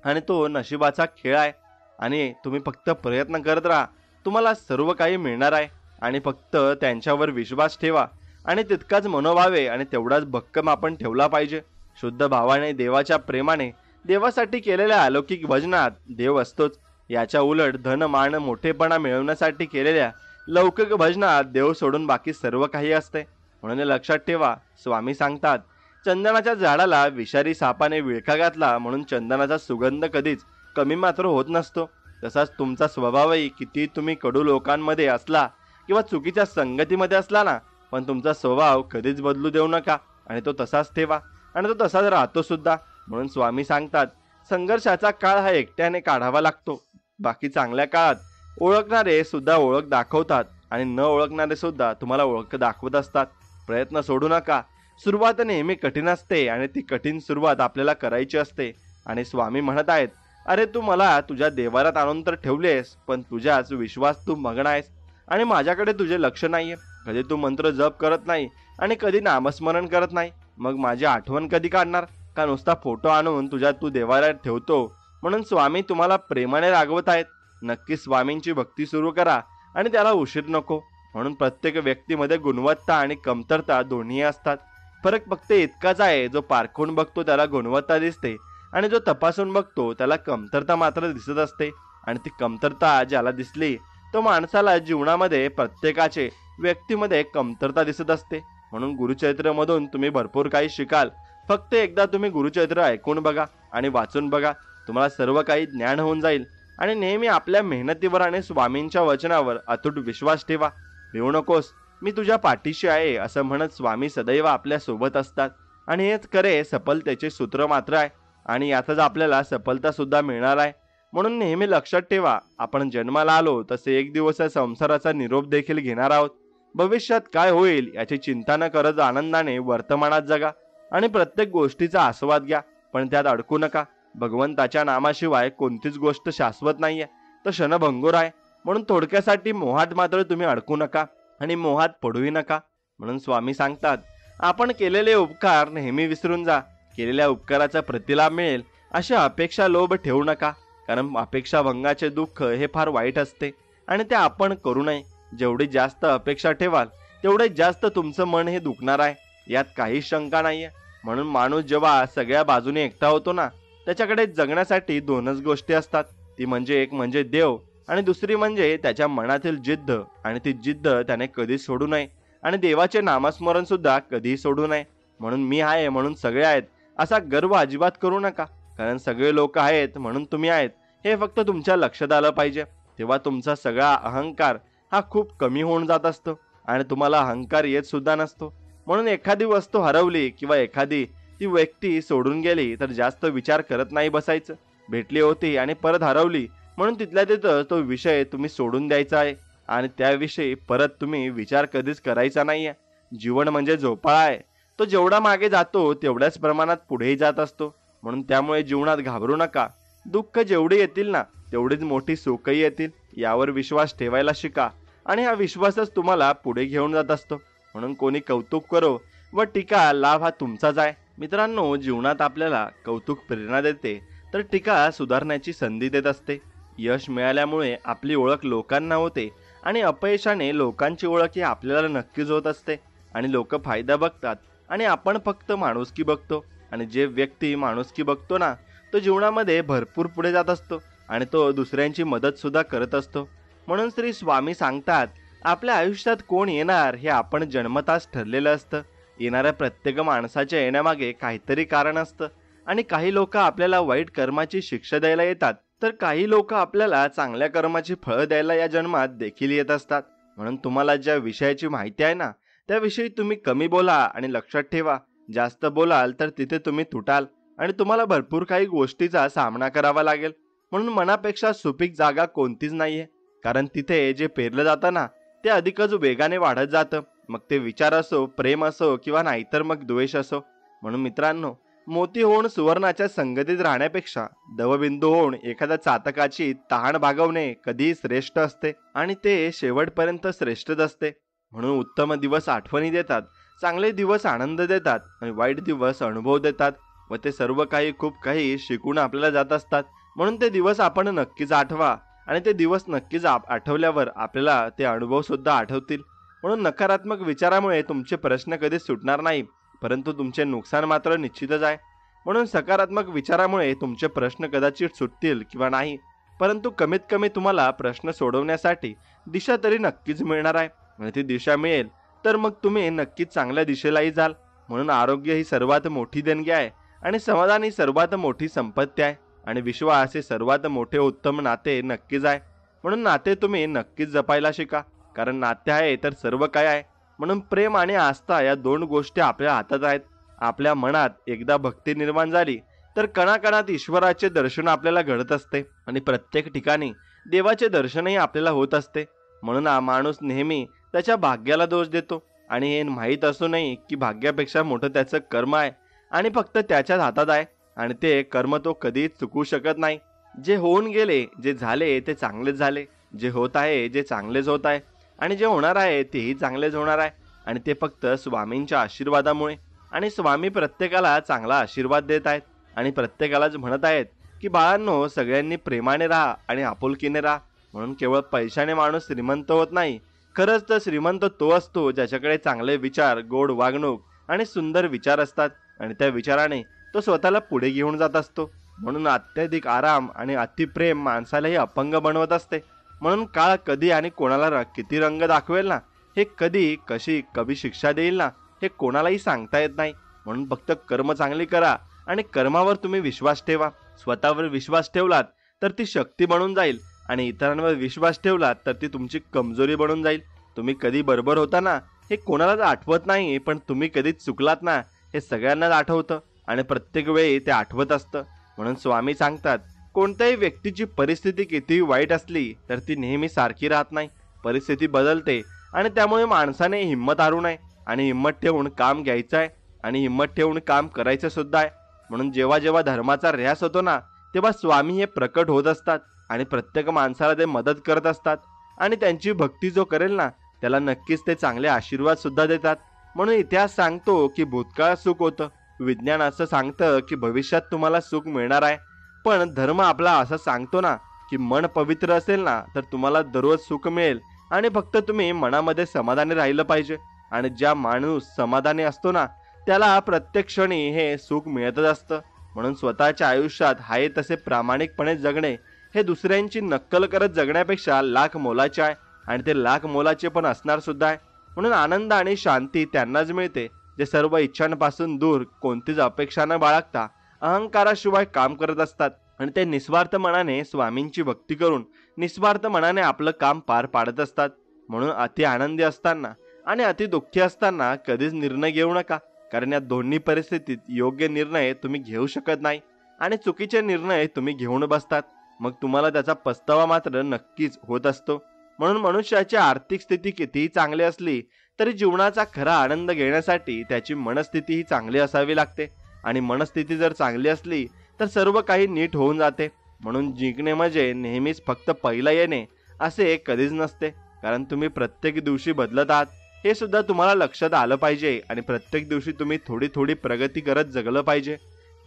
आणि तो नशिबाचा खेळ आहे. आणि तुम्ही फक्त प्रयत्न करत राहा, तुम्हाला सर्व काही मिळणार आहे. आणि फक्त त्यांच्यावर विश्वास ठेवा आणि तितकाच मनोभावे आणि तेवढाच भक्कम आपण ठेवला पाहिजे. शुद्ध भावाने, देवाच्या प्रेमाने, देवासाठी केलेल्या अलौकिक भजनात देव असतोच. याच्या उलट धन, मान, मोठेपणा मिळवण्यासाठी केलेल्या लौकिक भजनात देव सोडून बाकी सर्व काही असते. म्हणून लक्षात ठेवा. स्वामी सांगतात, चंदनाच्या झाडाला विषारी सापाने विळखा घातला म्हणून चंदनाचा सुगंध कधीच कमी मात्र होत नसतो. तसाच तुमचा स्वभावही किती तुम्ही कडू लोकांमध्ये असला किंवा चुकीच्या संगतीमध्ये असला ना, पण तुमचा स्वभाव कधीच बदलू देऊ नका आणि तो तसाच ठेवा आणि तो तसाच राहतो सुद्धा. म्हणून स्वामी सांगतात, संघर्षाचा काळ हा एकट्याने काढावा लागतो. बाकी चांगल्या काळात ओळखणारे सुद्धा ओळख दाखवतात आणि न ओळखणारे सुद्धा तुम्हाला ओळख दाखवत असतात. प्रयत्न सोडू नका. सुरुवात नेहमी कठीण असते आणि ती कठीण सुरुवात आपल्याला करायची असते. आणि स्वामी म्हणत आहेत, अरे तू मला तुझ्या देवारात आणून तर ठेवलेस, पण तुझ्याच विश्वास तू मग्न आहेस आणि माझ्याकडे तुझे लक्ष नाहीये. कधी तू मंत्र जप करत नाही आणि कधी नामस्मरण करत नाही. मग माझी आठवण कधी काढणार? का नुसता फोटो आणून तुझ्या तू देवारात ठेवतो? म्हणून स्वामी तुम्हाला प्रेमाने रागवत आहेत. नक्की स्वामींची भक्ती सुरू करा आणि त्याला उशीर नको. म्हणून प्रत्येक व्यक्तीमध्ये गुणवत्ता आणि कमतरता दोन्ही असतात. फरक फक्त इतकाच आहे, जो पारखून बघतो त्याला गुणवत्ता दिसते आणि जो तपासून बघतो त्याला कमतरता मात्र दिसत असते. आणि ती कमतरता ज्याला दिसली तो माणसाला जीवनामध्ये प्रत्येकाचे व्यक्तीमध्ये कमतरता दिसत असते. म्हणून गुरुचरित्र मधून तुम्ही भरपूर काही शिकाल. फक्त एकदा तुम्ही गुरुचरित्र ऐकून बघा आणि वाचून बघा, तुम्हाला सर्व काही ज्ञान होऊन जाईल. आणि नेहमी आपल्या मेहनतीवर आणि स्वामींच्या वचनावर अतूट विश्वास ठेवा. भिवू नकोस, मी तुझ्या पाठीशी आहे असं म्हणत स्वामी सदैव आपल्या सोबत असतात. आणि हेच खरे सफलतेचे सूत्र मात्र आहे आणि यातच आपल्याला सफलता सुद्धा मिळणार आहे. म्हणून नेहमी लक्षात ठेवा, आपण जन्माला आलो तसे एक दिवस या संसाराचा निरोप देखील घेणार आहोत. भविष्यात काय होईल याची चिंता न करत आनंदाने वर्तमानात जगा आणि प्रत्येक गोष्टीचा आस्वाद घ्या, पण त्यात अडकू नका. भगवंताच्या नामाशिवाय कोणतीच गोष्ट शाश्वत नाहीये, तो क्षणभंगुर आहे. म्हणून थोडक्यासाठी मोहात मात्र तुम्ही अडकू नका. आणि मोहात पडूही नका. म्हणून स्वामी सांगतात, आपण केलेले उपकार नेहमी विसरून जा. केलेल्या उपकाराचा प्रतिलाभ मिळेल अशी अपेक्षा लोभ ठेवू नका. कारण अपेक्षा भंगाचे दुःख हे फार वाईट असते आणि ते आपण करू नये. जेवढी जास्त अपेक्षा ठेवाल तेवढे जास्त तुमचं मन हे दुखणार आहे, यात काही शंका नाहीये. म्हणून माणूस जेव्हा सगळ्या बाजूने एकटा होतो ना, त्याच्याकडे जगण्यासाठी दोनच गोष्टी असतात. ती म्हणजे एक म्हणजे देव आणि दुसरी म्हणजे त्याच्या मनातील जिद्द. आणि ती जिद्द त्याने कधीच सोडू नये आणि देवाचे नामस्मरण सुद्धा कधीही सोडू नये. म्हणून मी आहे म्हणून सगळे आहेत असा गर्व अजिबात करू नका. कारण सगळे लोक आहेत म्हणून तुम्ही आहेत हे फक्त तुमच्या लक्षात आलं पाहिजे. तेव्हा तुमचा सगळा अहंकार हा खूप कमी होऊन जात असतो आणि तुम्हाला अहंकार येत सुद्धा नसतो. म्हणून एखादी वस्तू हरवली किंवा एखादी ती व्यक्ती सोडून गेली तर जास्त विचार करत नाही बसायचं. भेटली होती आणि परत हरवली म्हणून तिथल्या तिथं तो विषय तुम्ही सोडून द्यायचा आहे आणि त्याविषयी परत तुम्ही विचार कधीच करायचा नाहीये. जीवन म्हणजे झोपाळा आहे, तो जेवढा मागे जातो तेवढ्याच प्रमाणात पुढेही जात असतो. म्हणून त्यामुळे जीवनात घाबरू नका. दुःख जेवढे येतील ना तेवढीच मोठी सुखही येतील. यावर विश्वास ठेवायला शिका आणि हा विश्वासच तुम्हाला पुढे घेऊन जात असतो. म्हणून कोणी कौतुक करो व टीका, लाभ हा तुमचाच आहे. मित्रांनो, जीवनात आपल्याला कौतुक प्रेरणा देते तर टीका सुधारण्याची संधी देत असते. यश मिळाल्यामुळे आपली ओळख लोकांना होते आणि अपयशाने लोकांची ओळख ही आपल्याला नक्कीच होत असते. आणि लोक फायदा बघतात आणि आपण फक्त माणुसकी बघतो. आणि जे व्यक्ती माणुसकी बघतो ना तो जीवनामध्ये भरपूर पुढे जात असतो आणि तो दुसऱ्यांची मदत सुद्धा करत असतो. म्हणून श्री स्वामी सांगतात, आपल्या आयुष्यात कोण येणार हे आपण जन्मताच ठरलेलं असतं. येणाऱ्या प्रत्येक माणसाच्या येण्यामागे काहीतरी कारण असतं. आणि काही लोक आपल्याला वाईट कर्माची शिक्षा द्यायला येतात तर काही लोक आपल्याला चांगल्या कर्माची फळं द्यायला या जन्मात देखील येत असतात. म्हणून तुम्हाला ज्या विषयाची माहिती आहे ना त्याविषयी तुम्ही कमी बोला आणि लक्षात ठेवा, जास्त बोलाल तर तिथे तुम्ही तुटाल आणि तुम्हाला भरपूर काही गोष्टीचा सामना करावा लागेल. म्हणून मनापेक्षा सुपीक जागा कोणतीच नाहीये. कारण तिथे जे पेरलं जातं ना ते अधिकच वेगाने वाढत जातं. मग ते विचार असो, प्रेम असो किंवा नाहीतर मग द्वेष असो. म्हणून मित्रांनो, मोती होऊन सुवर्णाच्या संगतीत राहण्यापेक्षा दवबिंदू होऊन एखाद्या चातकाची तहान भागवणे कधीही श्रेष्ठ असते आणि ते शेवटपर्यंत श्रेष्ठच असते. म्हणून उत्तम दिवस आठवणी देतात, चांगले दिवस आनंद देतात आणि वाईट दिवस अनुभव देतात व ते सर्व काही खूप काही शिकून आपल्याला जात असतात. म्हणून ते दिवस आपण नक्कीच आठवा आणि ते दिवस नक्कीच आठवल्यावर आपल्याला ते अनुभव सुद्धा आठवतील. म्हणून नकारात्मक विचारामुळे तुमचे प्रश्न कधीच सुटणार नाही, परंतु तुमचे नुकसान मात्र निश्चितच आहे. म्हणून सकारात्मक विचारामुळे तुमचे प्रश्न कदाचित सुटतील किंवा नाही, परंतु कमीत कमी तुम्हाला प्रश्न सोडवण्यासाठी दिशा तरी नक्कीच मिळणार आहे. आणि ती दिशा मिळेल तर मग तुम्ही नक्कीच चांगल्या दिशेलाही जाल. म्हणून आरोग्य ही सर्वात मोठी देणगी आहे आणि समाधान ही सर्वात मोठी संपत्ती आहे आणि विश्वास हे सर्वात मोठे उत्तम नाते नक्कीच आहे. म्हणून नाते तुम्ही नक्कीच जपायला शिका, कारण नाते आहे तर सर्व काय आहे. म्हणून प्रेम आणि आस्था या दोन गोष्टी आपल्या हातात आहेत. आपल्या मनात एकदा भक्ती निर्माण झाली तर कणाकणात ईश्वराचे दर्शन आपल्याला घडत असते आणि प्रत्येक ठिकाणी देवाचे दर्शनही आपल्याला होत असते. म्हणून हा माणूस नेहमी त्याच्या भाग्याला दोष देतो आणि हे माहीत असूनही की भाग्यापेक्षा मोठं त्याचं कर्म आहे आणि फक्त त्याच्याच हातात आहे आणि ते कर्म तो कधीच चुकू शकत नाही. जे होऊन गेले, जे झाले ते चांगलेच झाले, जे होत आहे जे चांगलेच होत आहे आणि जे होणार आहे तेही चांगलेच होणार आहे आणि ते फक्त स्वामींच्या आशीर्वादामुळे. आणि स्वामी प्रत्येकाला चांगला आशीर्वाद देत आहेत आणि प्रत्येकालाच म्हणत आहेत की बाळांनो, सगळ्यांनी प्रेमाने राहा आणि आपुलकीने राहा. म्हणून केवळ पैशाने माणूस श्रीमंत होत नाही, खरंच तर श्रीमंत तो असतो ज्याच्याकडे चांगले विचार, गोड वागणूक आणि सुंदर विचार असतात आणि त्या विचाराने तो स्वतःला पुढे घेऊन जात असतो. म्हणून अत्याधिक आराम आणि अतिप्रेम माणसालाही अपंग बनवत असते. म्हणून काळ कधी आणि कोणाला किती रंग दाखवेल ना, हे कधी कशी शिक्षा देईल ना, हे कोणालाही सांगता येत नाही. म्हणून फक्त कर्म चांगली करा आणि कर्मावर तुम्ही विश्वास ठेवा. स्वतःवर विश्वास ठेवलात तर ती शक्ती बनून जाईल आणि इतरांवर विश्वास ठेवलात तर ती तुमची कमजोरी बनून जाईल. तुम्ही कधी बरोबर होता ना हे कोणालाच आठवत नाही, पण तुम्ही कधी चुकलात ना हे सगळ्यांनाच आठवतं आणि प्रत्येक वेळी ते आठवत असतं. म्हणून स्वामी सांगतात, कोणत्याही व्यक्तीची परिस्थिती कितीही वाईट असली तर ती नेहमी सारखी राहत नाही. परिस्थिती बदलते आणि त्यामुळे माणसाने हिंमत हारू नये आणि हिंमत ठेवून काम घ्यायचं आहे आणि हिंमत ठेवून काम करायचं सुद्धा आहे. म्हणून जेव्हा जेव्हा धर्माचा ऱ्यास होतो ना तेव्हा स्वामी हे प्रकट होत असतात आणि प्रत्येक माणसाला ते मदत करत असतात आणि त्यांची भक्ती जो करेल ना त्याला नक्कीच ते चांगले आशीर्वाद सुद्धा देतात. म्हणून इतिहास सांगतो की भूतकाळात सुख होतं, विज्ञान असं सांगतं की भविष्यात तुम्हाला सुख मिळणार आहे, पण धर्म आपला असं सांगतो ना की मन पवित्र असेल ना तर तुम्हाला दररोज सुख मिळेल आणि फक्त तुम्ही मनामध्ये समाधानी राहिलं पाहिजे. आणि ज्या माणूस समाधानी असतो ना त्याला प्रत्येक क्षणी हे सुख मिळतच असतं. म्हणून स्वतःच्या आयुष्यात हाय तसे प्रामाणिकपणे जगणे हे दुसऱ्यांची नक्कल करत जगण्यापेक्षा लाख मोलाचे आहे, आणि ते लाख मोलाचे पण असणार सुद्धा आहे. म्हणून आनंद आणि शांती त्यांनाच मिळते जे सर्व इच्छांपासून दूर, कोणतीच अपेक्षा न बाळगता अहंकाराशिवाय काम करत असतात, आणि ते निस्वार्थ मनाने स्वामींची भक्ती करून निस्वार्थ मनाने आपलं काम पार पाडत असतात. म्हणून अति आनंदी असताना आणि अति दुःखी असताना कधीच निर्णय घेऊ नका, कारण या दोन्ही परिस्थितीत योग्य निर्णय तुम्ही घेऊ शकत नाही आणि चुकीचे निर्णय तुम्ही घेऊन बसतात. मग तुम्हाला त्याचा पस्तावा मात्र नक्कीच होत असतो. म्हणून मनुष्याची आर्थिक स्थिती कितीही चांगली असली तरी जीवनाचा खरा आनंद घेण्यासाठी त्याची मनस्थिती ही चांगली असावी लागते, आणि मनस्थिती जर चांगली असली तर सर्व काही नीट होऊन जाते. म्हणून जिंकणे म्हणजे नेहमीच फक्त पहिला येणे असे कधीच नसते, कारण तुम्ही प्रत्येक दिवशी बदलत आहात हे सुद्धा तुम्हाला लक्षात आलं पाहिजे. आणि प्रत्येक दिवशी तुम्ही थोडी थोडी प्रगती करत जगलं पाहिजे,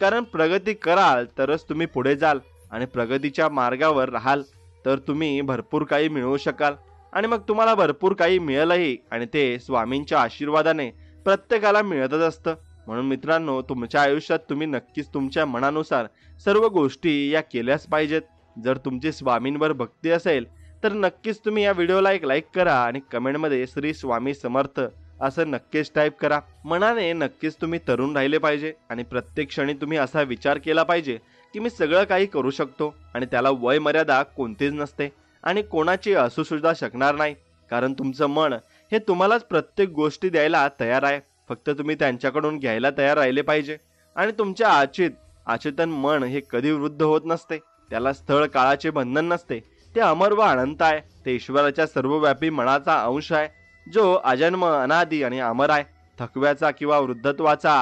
कारण प्रगती कराल तरच तुम्ही पुढे जाल, आणि प्रगतीच्या मार्गावर राहाल तर तुम्ही भरपूर काही मिळवू शकाल, आणि मग तुम्हाला भरपूर काही मिळेलही, आणि ते स्वामींच्या आशीर्वादाने प्रत्येकाला मिळतच असतं. म्हणून मित्रांनो, तुमच्या आयुष्यात तुम्ही नक्कीच तुमच्या मनानुसार सर्व गोष्टी या केल्याच पाहिजेत. जर तुमची स्वामींवर भक्ती असेल तर नक्कीच तुम्ही या व्हिडिओला एक लाईक करा आणि कमेंटमध्ये श्री स्वामी समर्थ असं नक्कीच टाईप करा. मनाने नक्कीच तुम्ही तरुण राहिले पाहिजे, आणि प्रत्येक क्षणी तुम्ही असा विचार केला पाहिजे की मी सगळं काही करू शकतो, आणि त्याला वय मर्यादा कोणतीच नसते आणि कोणाची असू सुद्धा शकणार नाही, कारण तुमचं मन हे तुम्हालाच प्रत्येक गोष्टी द्यायला तयार आहे. फक्त तुम्ही त्यांच्याकडून घ्यायला तयार राहिले पाहिजे. आणि तुमच्या अचेतन मन हे कधी वृद्ध होत नसते, त्याला स्थळ काळाचे बंधन नसते, ते अमर व अनंत आहे. ते ईश्वराच्या सर्वव्यापी मनाचा अंश आहे, जो अजन्म, अनादी आणि अमर आहे. थकव्याचा किंवा वृद्धत्वाचा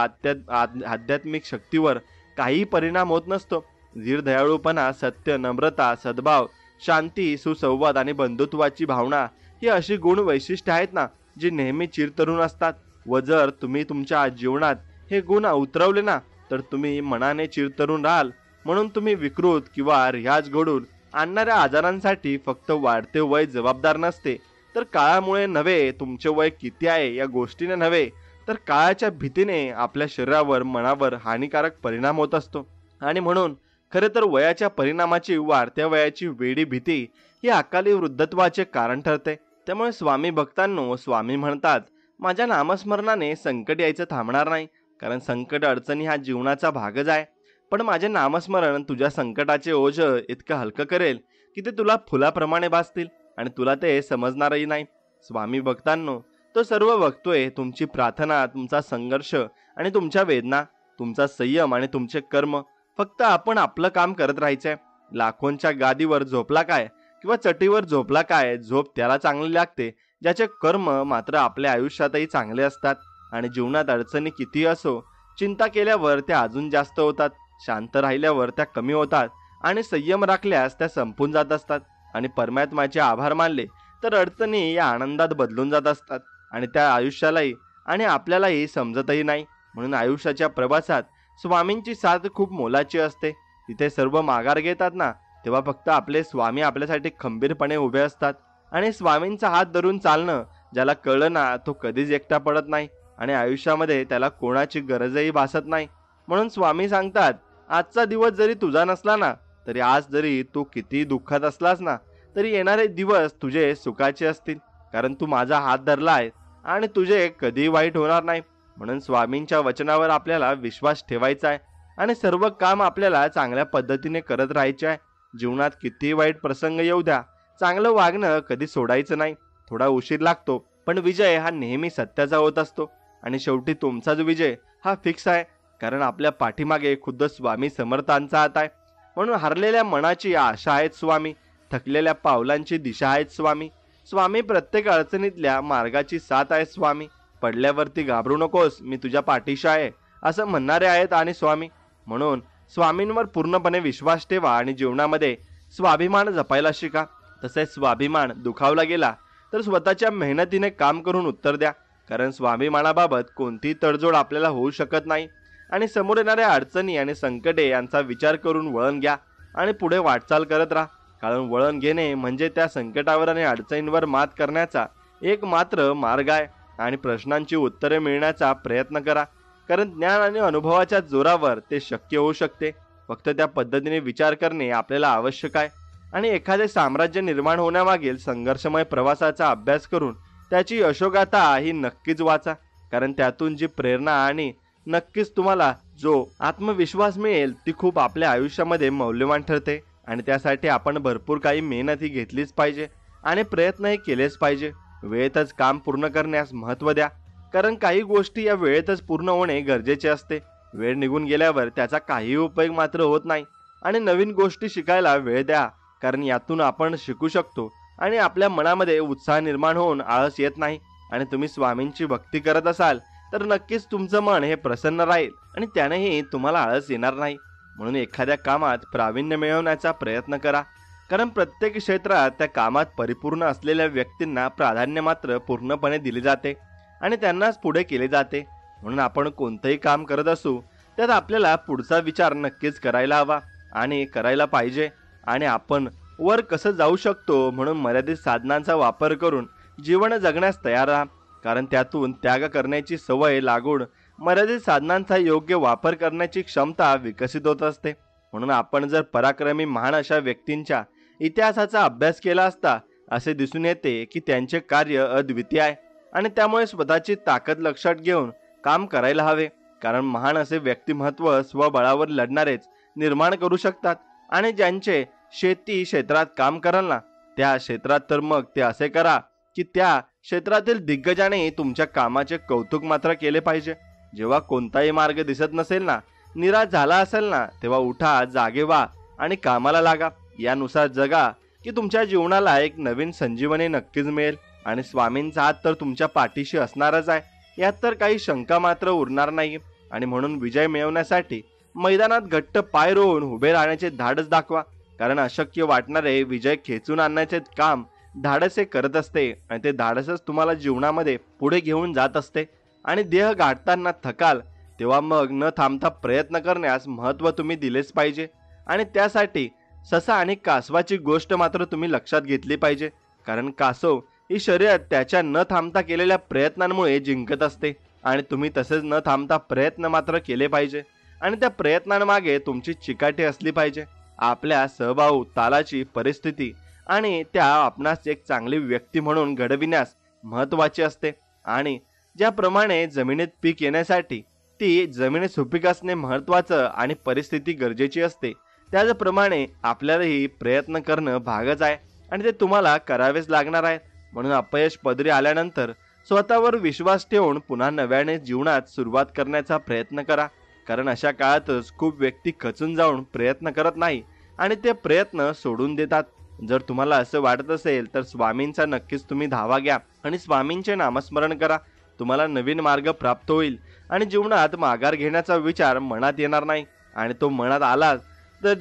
आध्यात्मिक शक्तीवर काही परिणाम होत नसतो. धीर, दयाळूपणा, सत्य, नम्रता, सद्भाव, शांती, सुसंवाद आणि बंधुत्वाची भावना ही अशी गुण वैशिष्ट्ये आहेत ना जी नेहमी चिरतरुण असतात. व जर तुम्ही तुमच्या जीवनात हे गुण उतरवले ना तर तुम्ही मनाने चिरतरुण राहाल. म्हणून तुम्ही विकृत किंवा रियाज घडून आणणाऱ्या आजारांसाठी फक्त वाढते वय जबाबदार नसते, तर काळामुळे नव्हे, तुमचे वय किती आहे या गोष्टीने नव्हे, तर काळाच्या भीतीने आपल्या शरीरावर, मनावर हानिकारक परिणाम होत असतो. आणि म्हणून खरे तर वयाच्या परिणामाची, वाढत्या वयाची वेडी भीती ही अकाली वृद्धत्वाचे कारण ठरते. त्यामुळे स्वामी भक्तांनो, स्वामी म्हणतात, माझ्या नामस्मरणाने संकट यायचं थांबणार नाही, कारण संकट अडचणी हा जीवनाचा भागच आहे. पण माझे नामस्मरण तुझ्या संकटाचे ओझ इतकं हलकं करेल की ते तुला फुलाप्रमाणे भासतील आणि तुला ते समजणारही नाही. स्वामी भक्तांनो, तो सर्व बघतोय, तुमची प्रार्थना, तुमचा संघर्ष आणि तुमच्या वेदना, तुमचा संयम आणि तुमचे कर्म. फक्त आपण आपलं काम करत राहायचंय. लाखोंच्या गादीवर झोपला काय किंवा चटीवर झोपला काय, झोप त्याला चांगली लागते ज्याचे कर्म मात्र आपल्या आयुष्यातही चांगले असतात. आणि जीवनात अडचणी किती असो, चिंता केल्यावर त्या अजून जास्त होतात, शांत राहिल्यावर त्या कमी होतात, आणि संयम राखल्यास त्या संपून जात असतात. आणि परमात्म्याचे आभार मानले तर अडचणी या आनंदात बदलून जात असतात, आणि त्या आयुष्यालाही आणि आपल्यालाही समजतही नाही. म्हणून आयुष्याच्या प्रवासात स्वामींची साथ खूप मोलाची असते. तिथे सर्व माघार घेतात ना तेव्हा फक्त आपले स्वामी आपल्यासाठी खंबीरपणे उभे असतात. आणि स्वामींचा हात धरून चालणं ज्याला कळलं ना तो कधीच एकटा पडत नाही, आणि आयुष्यामध्ये त्याला कोणाची गरजही भासत नाही. म्हणून स्वामी सांगतात, आजचा दिवस जरी तुझा नसला ना तरी, आज जरी तू किती दुःखात असलास ना तरी येणारे दिवस तुझे सुखाचे असतील, कारण तू माझा हात धरलाय आणि तुझे कधी वाईट होणार नाही. म्हणून स्वामींच्या वचनावर आपल्याला विश्वास ठेवायचा आहे आणि सर्व काम आपल्याला चांगल्या पद्धतीने करत राहायचे आहे. जीवनात किती वाईट प्रसंग येऊ द्या, चांगलं वागणं कधी सोडायचं नाही. थोडा उशीर लागतो पण विजय हा नेहमी सत्याचा होत असतो, आणि शेवटी तुमचाच विजय हा फिक्स आहे, कारण आपल्या पाठीमागे खुद्द स्वामी समर्थांचा हात आहे. म्हणून हरलेल्या मनाची आशा आहेत स्वामी, थकलेल्या पावलांची दिशा आहेत स्वामी. स्वामी प्रत्येक अडचणीतल्या मार्गाची साथ आहे स्वामी. पडल्यावरती घाबरू नकोस, मी तुझ्या पाठीशी आहे असं म्हणणारे आहेत आणि स्वामी. म्हणून स्वामींवर पूर्णपणे विश्वास ठेवा आणि जीवनामध्ये स्वाभिमान जपायला शिका. तसेच स्वाभिमान दुखावला गेला तर स्वतःच्या मेहनतीने काम करून उत्तर द्या, कारण स्वाभिमानाबाबत कोणतीही तडजोड आपल्याला होऊ शकत नाही. आणि समोर येणाऱ्या अडचणी आणि संकटे यांचा विचार करून वळण घ्या आणि पुढे वाटचाल करत राहा, कारण वळण घेणे म्हणजे त्या संकटावर आणि अडचणींवर मात करण्याचा एक मात्र मार्ग आहे. आणि प्रश्नांची उत्तरे मिळण्याचा प्रयत्न करा, कारण ज्ञान आणि अनुभवाच्या जोरावर ते शक्य होऊ शकते. फक्त त्या पद्धतीने विचार करणे आपल्याला आवश्यक आहे. आणि एखादे साम्राज्य निर्माण होण्यामागील संघर्षमय प्रवासाचा अभ्यास करून त्याची यशोगाथा ही नक्कीच वाचा, कारण त्यातून जी प्रेरणा आणि नक्कीच तुम्हाला जो आत्मविश्वास मिळेल ती खूप आपल्या आयुष्यामध्ये मौल्यवान ठरते. आणि त्यासाठी आपण भरपूर काही मेहनत ही घेतलीच पाहिजे आणि प्रयत्नही केलेच पाहिजे. वेळेतच काम पूर्ण करण्यास महत्त्व द्या, कारण काही गोष्टी या वेळेतच पूर्ण होणे गरजेचे असते. वेळ निघून गेल्यावर त्याचा काही उपयोग मात्र होत नाही. आणि नवीन गोष्टी शिकायला वेळ द्या, कारण यातून आपण शिकू शकतो आणि आपल्या मनामध्ये उत्साह निर्माण होऊन आळस येत नाही. आणि तुम्ही स्वामींची भक्ती करत असाल तर नक्कीच तुमचं मन हे प्रसन्न राहील आणि त्यानेही तुम्हाला आळस येणार नाही. म्हणून एखाद्या कामात प्रावीण्य मिळवण्याचा प्रयत्न करा, कारण प्रत्येक क्षेत्रात त्या कामात परिपूर्ण असलेल्या व्यक्तींना प्राधान्य मात्र पूर्णपणे दिले जाते आणि त्यांनाच पुढे केले जाते. म्हणून आपण कोणतंही काम करत असू त्यात आपल्याला पुढचा विचार नक्कीच करायला हवा आणि करायला पाहिजे. आणि आपण वर कसं जाऊ शकतो म्हणून मर्यादित साधनांचा वापर करून जीवन जगण्यास तयार राहा, कारण त्यातून त्याग करण्याची सवय लागून मर्यादित साधनांचा योग्य वापर करण्याची क्षमता विकसित होत असते. म्हणून आपण जर पराक्रमी महान अशा व्यक्तींच्या इतिहासाचा अभ्यास केला असता असे दिसून येते की त्यांचे कार्य अद्वितीय आहे आणि त्यामुळे स्वतःची ताकद लक्षात घेऊन काम करायला हवे, कारण महान असे व्यक्तिमत्व स्वबळावर लढणारेच निर्माण करू शकतात. आणि ज्यांचे शेती क्षेत्रात काम कराल ना त्या क्षेत्रात तर मग ते असे करा की त्या क्षेत्रातील दिग्गजाने तुमच्या कामाचे कौतुक मात्र केले पाहिजे. जेव्हा कोणताही मार्ग दिसत नसेल ना, निराश झाला असेल ना, तेव्हा उठा, जागे व्हा आणि कामाला लागा. यानुसार जगा की तुमच्या जीवनाला एक नवीन संजीवनी नक्कीच मिळेल. आणि स्वामींचा हात तर तुमच्या पाठीशी असणारच आहे, यात तर काही शंका मात्र उरणार नाही. आणि म्हणून विजय मिळवण्यासाठी मैदानात घट्ट पाय रोवून उभे राहण्याचे धाडस दाखवा, कारण अशक्य वाटणारे विजय खेचून आणण्याचे काम धाडसे करत असते आणि ते धाडसच तुम्हाला जीवनामध्ये पुढे घेऊन जात असते. आणि देह गाठताना थकाल तेव्हा मग न थांबता प्रयत्न करण्यास महत्त्व तुम्ही दिलेच पाहिजे. आणि त्यासाठी ससा आणि कासवाची गोष्ट मात्र तुम्ही लक्षात घेतली पाहिजे, कारण कासव ही शर्यत त्याच्या न थांबता केलेल्या प्रयत्नांमुळे जिंकत असते आणि तुम्ही तसेच न थांबता प्रयत्न मात्र केले पाहिजे. आणि त्या प्रयत्नांमागे तुमची चिकाटी असली पाहिजे. आपल्या सहभाव तालाची परिस्थिती आणि त्या आपणास एक चांगली व्यक्ती म्हणून घडविण्यास महत्त्वाची असते. आणि ज्याप्रमाणे जमिनीत पीक येण्यासाठी ती जमीन सुपीक असणे महत्त्वाचं आणि परिस्थिती गरजेची असते, त्याचप्रमाणे आपल्यालाही प्रयत्न करणं भागच आहे आणि ते तुम्हाला करावेच लागणार आहे. म्हणून अपयश पदरी आल्यानंतर स्वतःवर विश्वास ठेवून पुन्हा नव्याने जीवनात सुरुवात करण्याचा प्रयत्न करा, कारण अशा काळातच खूप व्यक्ती खचून जाऊन प्रयत्न करत नाही आणि ते प्रयत्न सोडून देतात. जर तुम्हाला असं वाटत असेल तर स्वामींचा नक्कीच तुम्ही धावा घ्या आणि स्वामींचे नामस्मरण करा. तुम्हाला नवीन मार्ग प्राप्त होईल आणि जीवनात माघार घेण्याचा विचार मनात येणार नाही. आणि तो मनात आला तर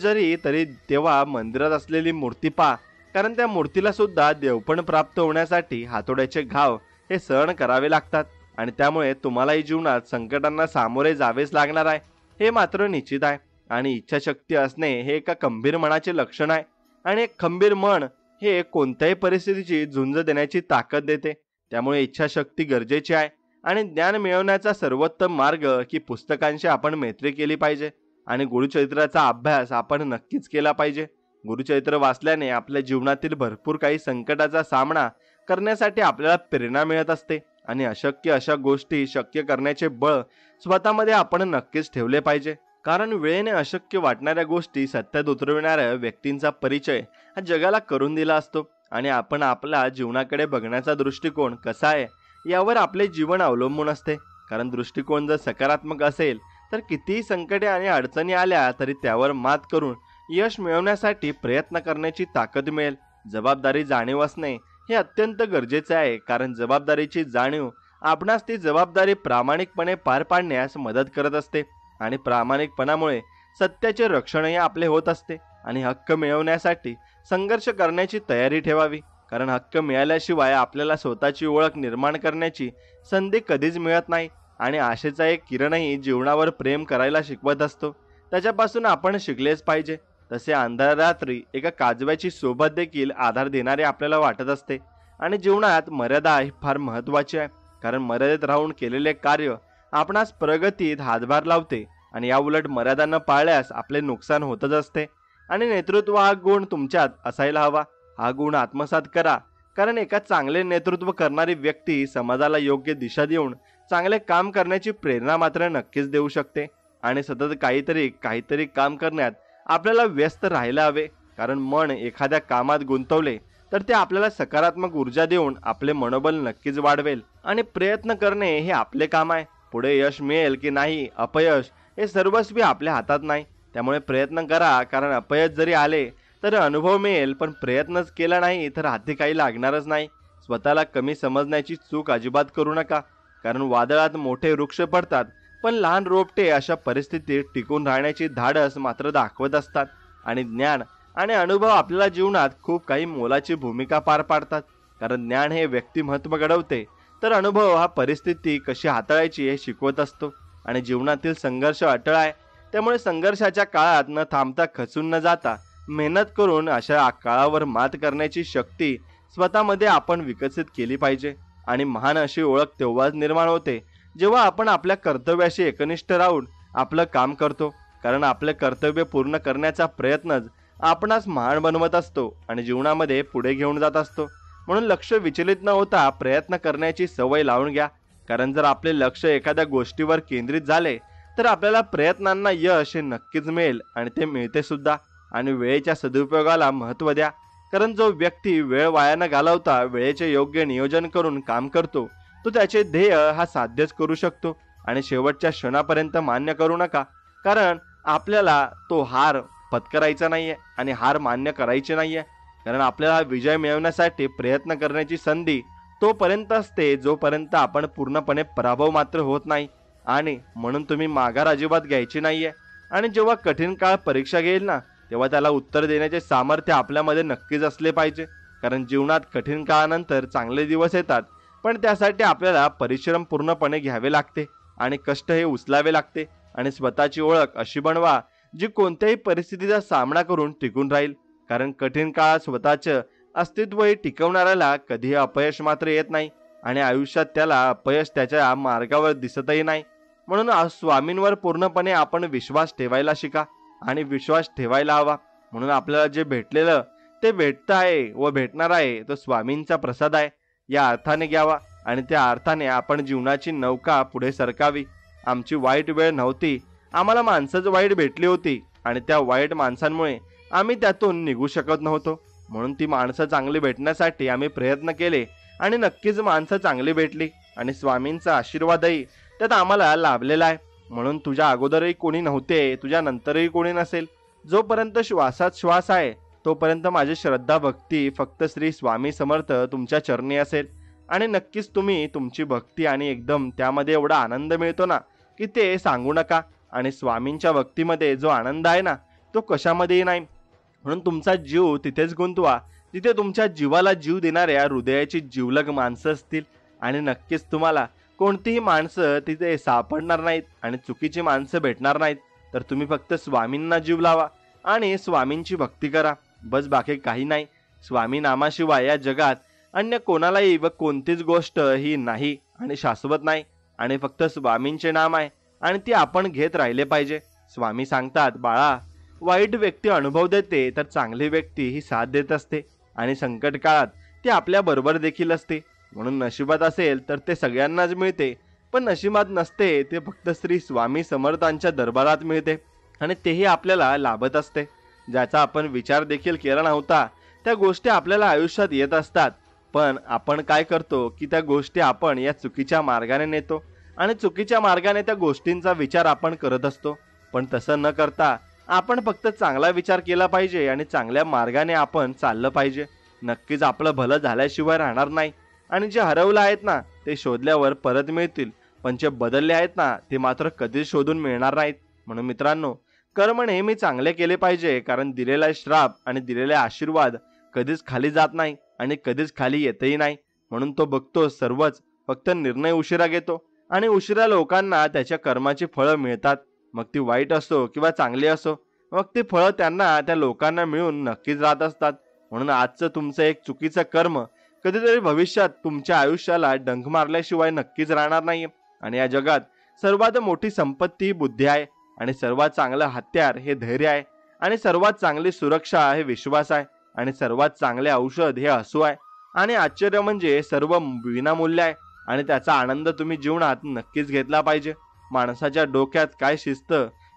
तरी तेव्हा मंदिरात असलेली मूर्ती पहा, कारण त्या मूर्तीला सुद्धा देवपण प्राप्त होण्यासाठी हातोड्याचे घाव हे सहन करावे लागतात. आणि त्यामुळे तुम्हालाही जीवनात संकटांना सामोरे जावेच लागणार आहे, हे मात्र निश्चित आहे. आणि इच्छाशक्ती असणे हे एका खंबीर मनाचे लक्षण आहे. आणि एक खंबीर मन हे कोणत्याही परिस्थितीची झुंज देण्याची ताकद देते. त्यामुळे इच्छाशक्ती गरजेची आहे. आणि ज्ञान मिळवण्याचा सर्वोत्तम मार्ग की पुस्तकांशी आपण मैत्री केली पाहिजे आणि गुरुचरित्राचा अभ्यास आपण नक्कीच केला पाहिजे. गुरुचरित्र वाचल्याने आपल्या जीवनातील भरपूर काही संकटाचा सामना करण्यासाठी आपल्याला प्रेरणा मिळत असते आणि अशक्य अशा गोष्टी शक्य करण्याचे बळ स्वतःमध्ये आपण नक्कीच ठेवले पाहिजे. कारण वेळेने अशक्य वाटणाऱ्या गोष्टी सत्यात उतरविणाऱ्या व्यक्तींचा परिचय हा जगाला करून दिला असतो. आणि आपण आपला जीवनाकडे बघण्याचा दृष्टिकोन कसा आहे यावर आपले जीवन अवलंबून असते. कारण दृष्टिकोन जर सकारात्मक असेल तर कितीही संकटे आणि अडचणी आल्या तरी त्यावर मात करून यश मिळवण्यासाठी प्रयत्न करण्याची ताकद मिळेल. जबाबदारी जाणीव असणे हे अत्यंत गरजेचे आहे, कारण जबाबदारीची जाणीव आपणास ती जबाबदारी प्रामाणिकपणे पार पाडण्यास मदत करत असते. आणि प्रामाणिकपणामुळे सत्याचे रक्षणही आपले होत असते. आणि हक्क मिळवण्यासाठी संघर्ष करण्याची तयारी ठेवावी. कारण हक्क मिळाल्याशिवाय आपल्याला स्वतःची ओळख निर्माण करण्याची संधी कधीच मिळत नाही. आणि आशेचा एक किरणही जीवनावर प्रेम करायला शिकवत असतो. त्याच्यापासून आपण शिकलेच पाहिजे. तसे अंधार रात्री एका काजव्याची सोबत देखील आधार देणारे आपल्याला वाटत असते. आणि जीवनात मर्यादा ही फार महत्त्वाची आहे. कारण मर्यादेत राहून केलेले कार्य आपणास प्रगतीत हातभार लावते आणि या उलट मर्यादा न पाळल्यास आपले नुकसान होतच असते. आणि नेतृत्व हा गुण तुमच्यात असायला हवा. हा गुण आत्मसात करा. कारण एका चांगले नेतृत्व करणारी व्यक्ती समाजाला योग्य दिशा देऊन चांगले काम करण्याची प्रेरणा मात्र नक्कीच देऊ शकते. आणि सतत काहीतरी काम करण्यात आपल्याला व्यस्त राहायला हवे. कारण मन एखाद्या कामात गुंतवले तर ते आपल्याला सकारात्मक ऊर्जा देऊन आपले मनोबल नक्कीच वाढवेल. आणि प्रयत्न करणे हे आपले काम आहे. पुढे यश मिळेल की नाही, अपयश हे सर्वस्वी आपल्या हातात नाही. त्यामुळे प्रयत्न करा. कारण अपयश जरी आले तर अनुभव मिळेल, पण प्रयत्नच केला नाही तर हाती काही लागणारच नाही. स्वतःला कमी समजण्याची चूक अजिबात करू नका. कारण वादळात मोठे वृक्ष पडतात, पण लहान रोपटे अशा परिस्थितीत टिकून राहण्याची धाडस मात्र दाखवत असतात. आणि ज्ञान आणि अनुभव आपल्याला जीवनात खूप काही मोलाची भूमिका पार पाडतात. कारण ज्ञान हे व्यक्तिमत्व घडवते, तर अनुभव हा परिस्थिती कशी हाताळायची हे शिकवत असतो. आणि जीवनातील संघर्ष अटळ आहे. त्यामुळे संघर्षाच्या काळात न थांबता खचून न जाता मेहनत करून अशा काळावर मात करण्याची शक्ती स्वतःमध्ये आपण विकसित केली पाहिजे. आणि महान अशी ओळख तेव्हाच निर्माण होते जेव्हा आपण आपल्या कर्तव्याशी एकनिष्ठ राहून आपलं काम करतो. कारण आपले कर्तव्य पूर्ण करण्याचा प्रयत्नच आपणास महान बनवत असतो आणि जीवनामध्ये पुढे घेऊन जात असतो. म्हणून लक्ष विचलित न होता प्रयत्न करण्याची सवय लावून घ्या. कारण जर आपले लक्ष एखाद्या गोष्टीवर केंद्रित झाले तर आपल्याला प्रयत्नांना यश हे नक्कीच मिळेल आणि ते मिळते सुद्धा. आणि वेळेच्या सदुपयोगाला महत्त्व द्या. कारण जो व्यक्ती वेळ वाया न घालवता वेळेचे योग्य नियोजन करून काम करतो तो त्याचे ध्येय हा साध्यच करू शकतो. आणि शेवटच्या क्षणापर्यंत मान्य करू नका. कारण आपल्याला तो हार पत्करायचा नाहीये आणि हार मान्य करायची नाहीये. कारण आपल्याला विजय मिळवण्यासाठी प्रयत्न करण्याची संधी तोपर्यंत असते जोपर्यंत आपण पूर्णपणे पराभव मात्र होत नाही. आणि म्हणून तुम्ही माघार अजिबात घ्यायची नाहीये. आणि जेव्हा कठीण काळ परीक्षा घेईल ना, तेव्हा त्याला उत्तर देण्याचे सामर्थ्य आपल्यामध्ये नक्कीच असले पाहिजे. कारण जीवनात कठीण काळानंतर चांगले दिवस येतात, पण त्यासाठी आपल्याला परिश्रम पूर्णपणे घ्यावे लागते आणि कष्ट हे उचलावे लागते. आणि स्वतःची ओळख अशी बनवा जी कोणत्याही परिस्थितीचा सामना करून टिकून राहील. कारण कठीण काळात स्वतःचं अस्तित्व हे टिकवणाऱ्याला कधीही अपयश मात्र येत नाही आणि आयुष्यात त्याला अपयश त्याच्या मार्गावर दिसतही नाही. म्हणून स्वामींवर पूर्णपणे आपण विश्वास ठेवायला शिका आणि विश्वास ठेवायला हवा. म्हणून आपल्याला जे भेटलेलं ते भेटतं आहे व भेटणार आहे तो स्वामींचा प्रसाद आहे या अर्थाने घ्यावा. आणि त्या अर्थाने आपण जीवनाची नौका पुढे सरकावी. आमची वाईट वेळ नव्हती, आम्हाला माणसंच वाईट भेटली होती आणि त्या वाईट माणसांमुळे आम्ही त्यातून निघू शकत नव्हतो. म्हणून ती माणसं चांगली भेटण्यासाठी आम्ही प्रयत्न केले आणि नक्कीच माणसं चांगली भेटली आणि स्वामींचा आशीर्वादही त्यात आम्हाला लाभलेला आहे. म्हणून तुझ्या अगोदरही कोणी नव्हते, तुझ्या नंतरही कोणी नसेल. जोपर्यंत श्वासात श्वास आहे तोपर्यंत माझी श्रद्धा भक्ती फक्त श्री स्वामी समर्थ तुमच्या चरणी असेल. आणि नक्कीच तुम्ही तुमची भक्ती आणि एकदम त्यामध्ये एवढा आनंद मिळतो ना की ते सांगू नका. आणि स्वामींच्या भक्तीमध्ये जो आनंद आहे ना तो कशामध्येही नाही. म्हणून तुमचा जीव तिथेच गुंतवा जिथे तुमच्या जीवाला जीव देणाऱ्या हृदयाची जीवलग माणसं असतील. आणि नक्कीच तुम्हाला कोणतीही माणसं तिथे सापडणार नाहीत आणि चुकीची माणसं भेटणार नाहीत. तर तुम्ही फक्त स्वामींना जीव लावा आणि स्वामींची भक्ती करा, बस बाकी काही नाही. स्वामी नामाशिवाय या जगात अन्य कोणालाही व कोणतीच गोष्ट ही नाही आणि शाश्वत नाही. आणि फक्त स्वामींचे नाम आहे आणि ती आपण घेत राहिले पाहिजे. स्वामी सांगतात, बाळा, वाईट व्यक्ती अनुभव देते तर चांगली व्यक्ती ही साथ देत असते आणि संकट काळात ती आपल्या बरोबर देखील असते. म्हणून नशिबात असेल तर ते सगळ्यांनाच मिळते, पण नशिबात नसते ते फक्त श्री स्वामी समर्थांच्या दरबारात मिळते आणि तेही आपल्याला लाभत असते. ज्याचा आपण विचार देखील केला नव्हता त्या गोष्टी आपल्याला आयुष्यात येत असतात. पण आपण काय करतो की त्या गोष्टी आपण या चुकीच्या मार्गाने नेतो आणि चुकीच्या मार्गाने त्या गोष्टींचा विचार आपण करत असतो. पण तसं न करता आपण फक्त चांगला विचार केला पाहिजे आणि चांगल्या मार्गाने आपण चाललं पाहिजे. नक्कीच आपलं भलं झाल्याशिवाय राहणार नाही. आणि जे हरवलं आहेत ना ते शोधल्यावर परत मिळतील, पण जे बदलले आहेत ना ते मात्र कधीच शोधून मिळणार नाहीत. म्हणून मित्रांनो, कर्म नेहमी चांगले केले पाहिजे. कारण दिलेला श्राप आणि दिलेले आशीर्वाद कधीच खाली जात नाही. आणि कधीच खाली येतही नाही. म्हणून तो बघतो सर्वच, फक्त निर्णय उशिरा घेतो आणि उशिरा लोकांना त्याच्या कर्माची फळं मिळतात. मग ती वाईट असो किंवा चांगली असो, मग ती फळं त्यांना त्या लोकांना मिळून नक्कीच राहत असतात. म्हणून आजचं तुमचं एक चुकीचं कर्म कधीतरी भविष्यात तुमच्या आयुष्याला डंख मारल्याशिवाय नक्कीच राहणार नाही. आणि या जगात सर्वात मोठी संपत्ती ही बुद्धी आहे, आणि सर्वात चांगलं हत्यार हे धैर्य आहे, आणि सर्वात चांगली सुरक्षा हे विश्वास आहे, आणि सर्वात चांगले औषध हे हसू आहे. आणि आश्चर्य म्हणजे सर्व विनामूल्य आहे, आणि त्याचा आनंद तुम्ही जीवनात नक्कीच घेतला पाहिजे. माणसाच्या डोक्यात काय शिस्त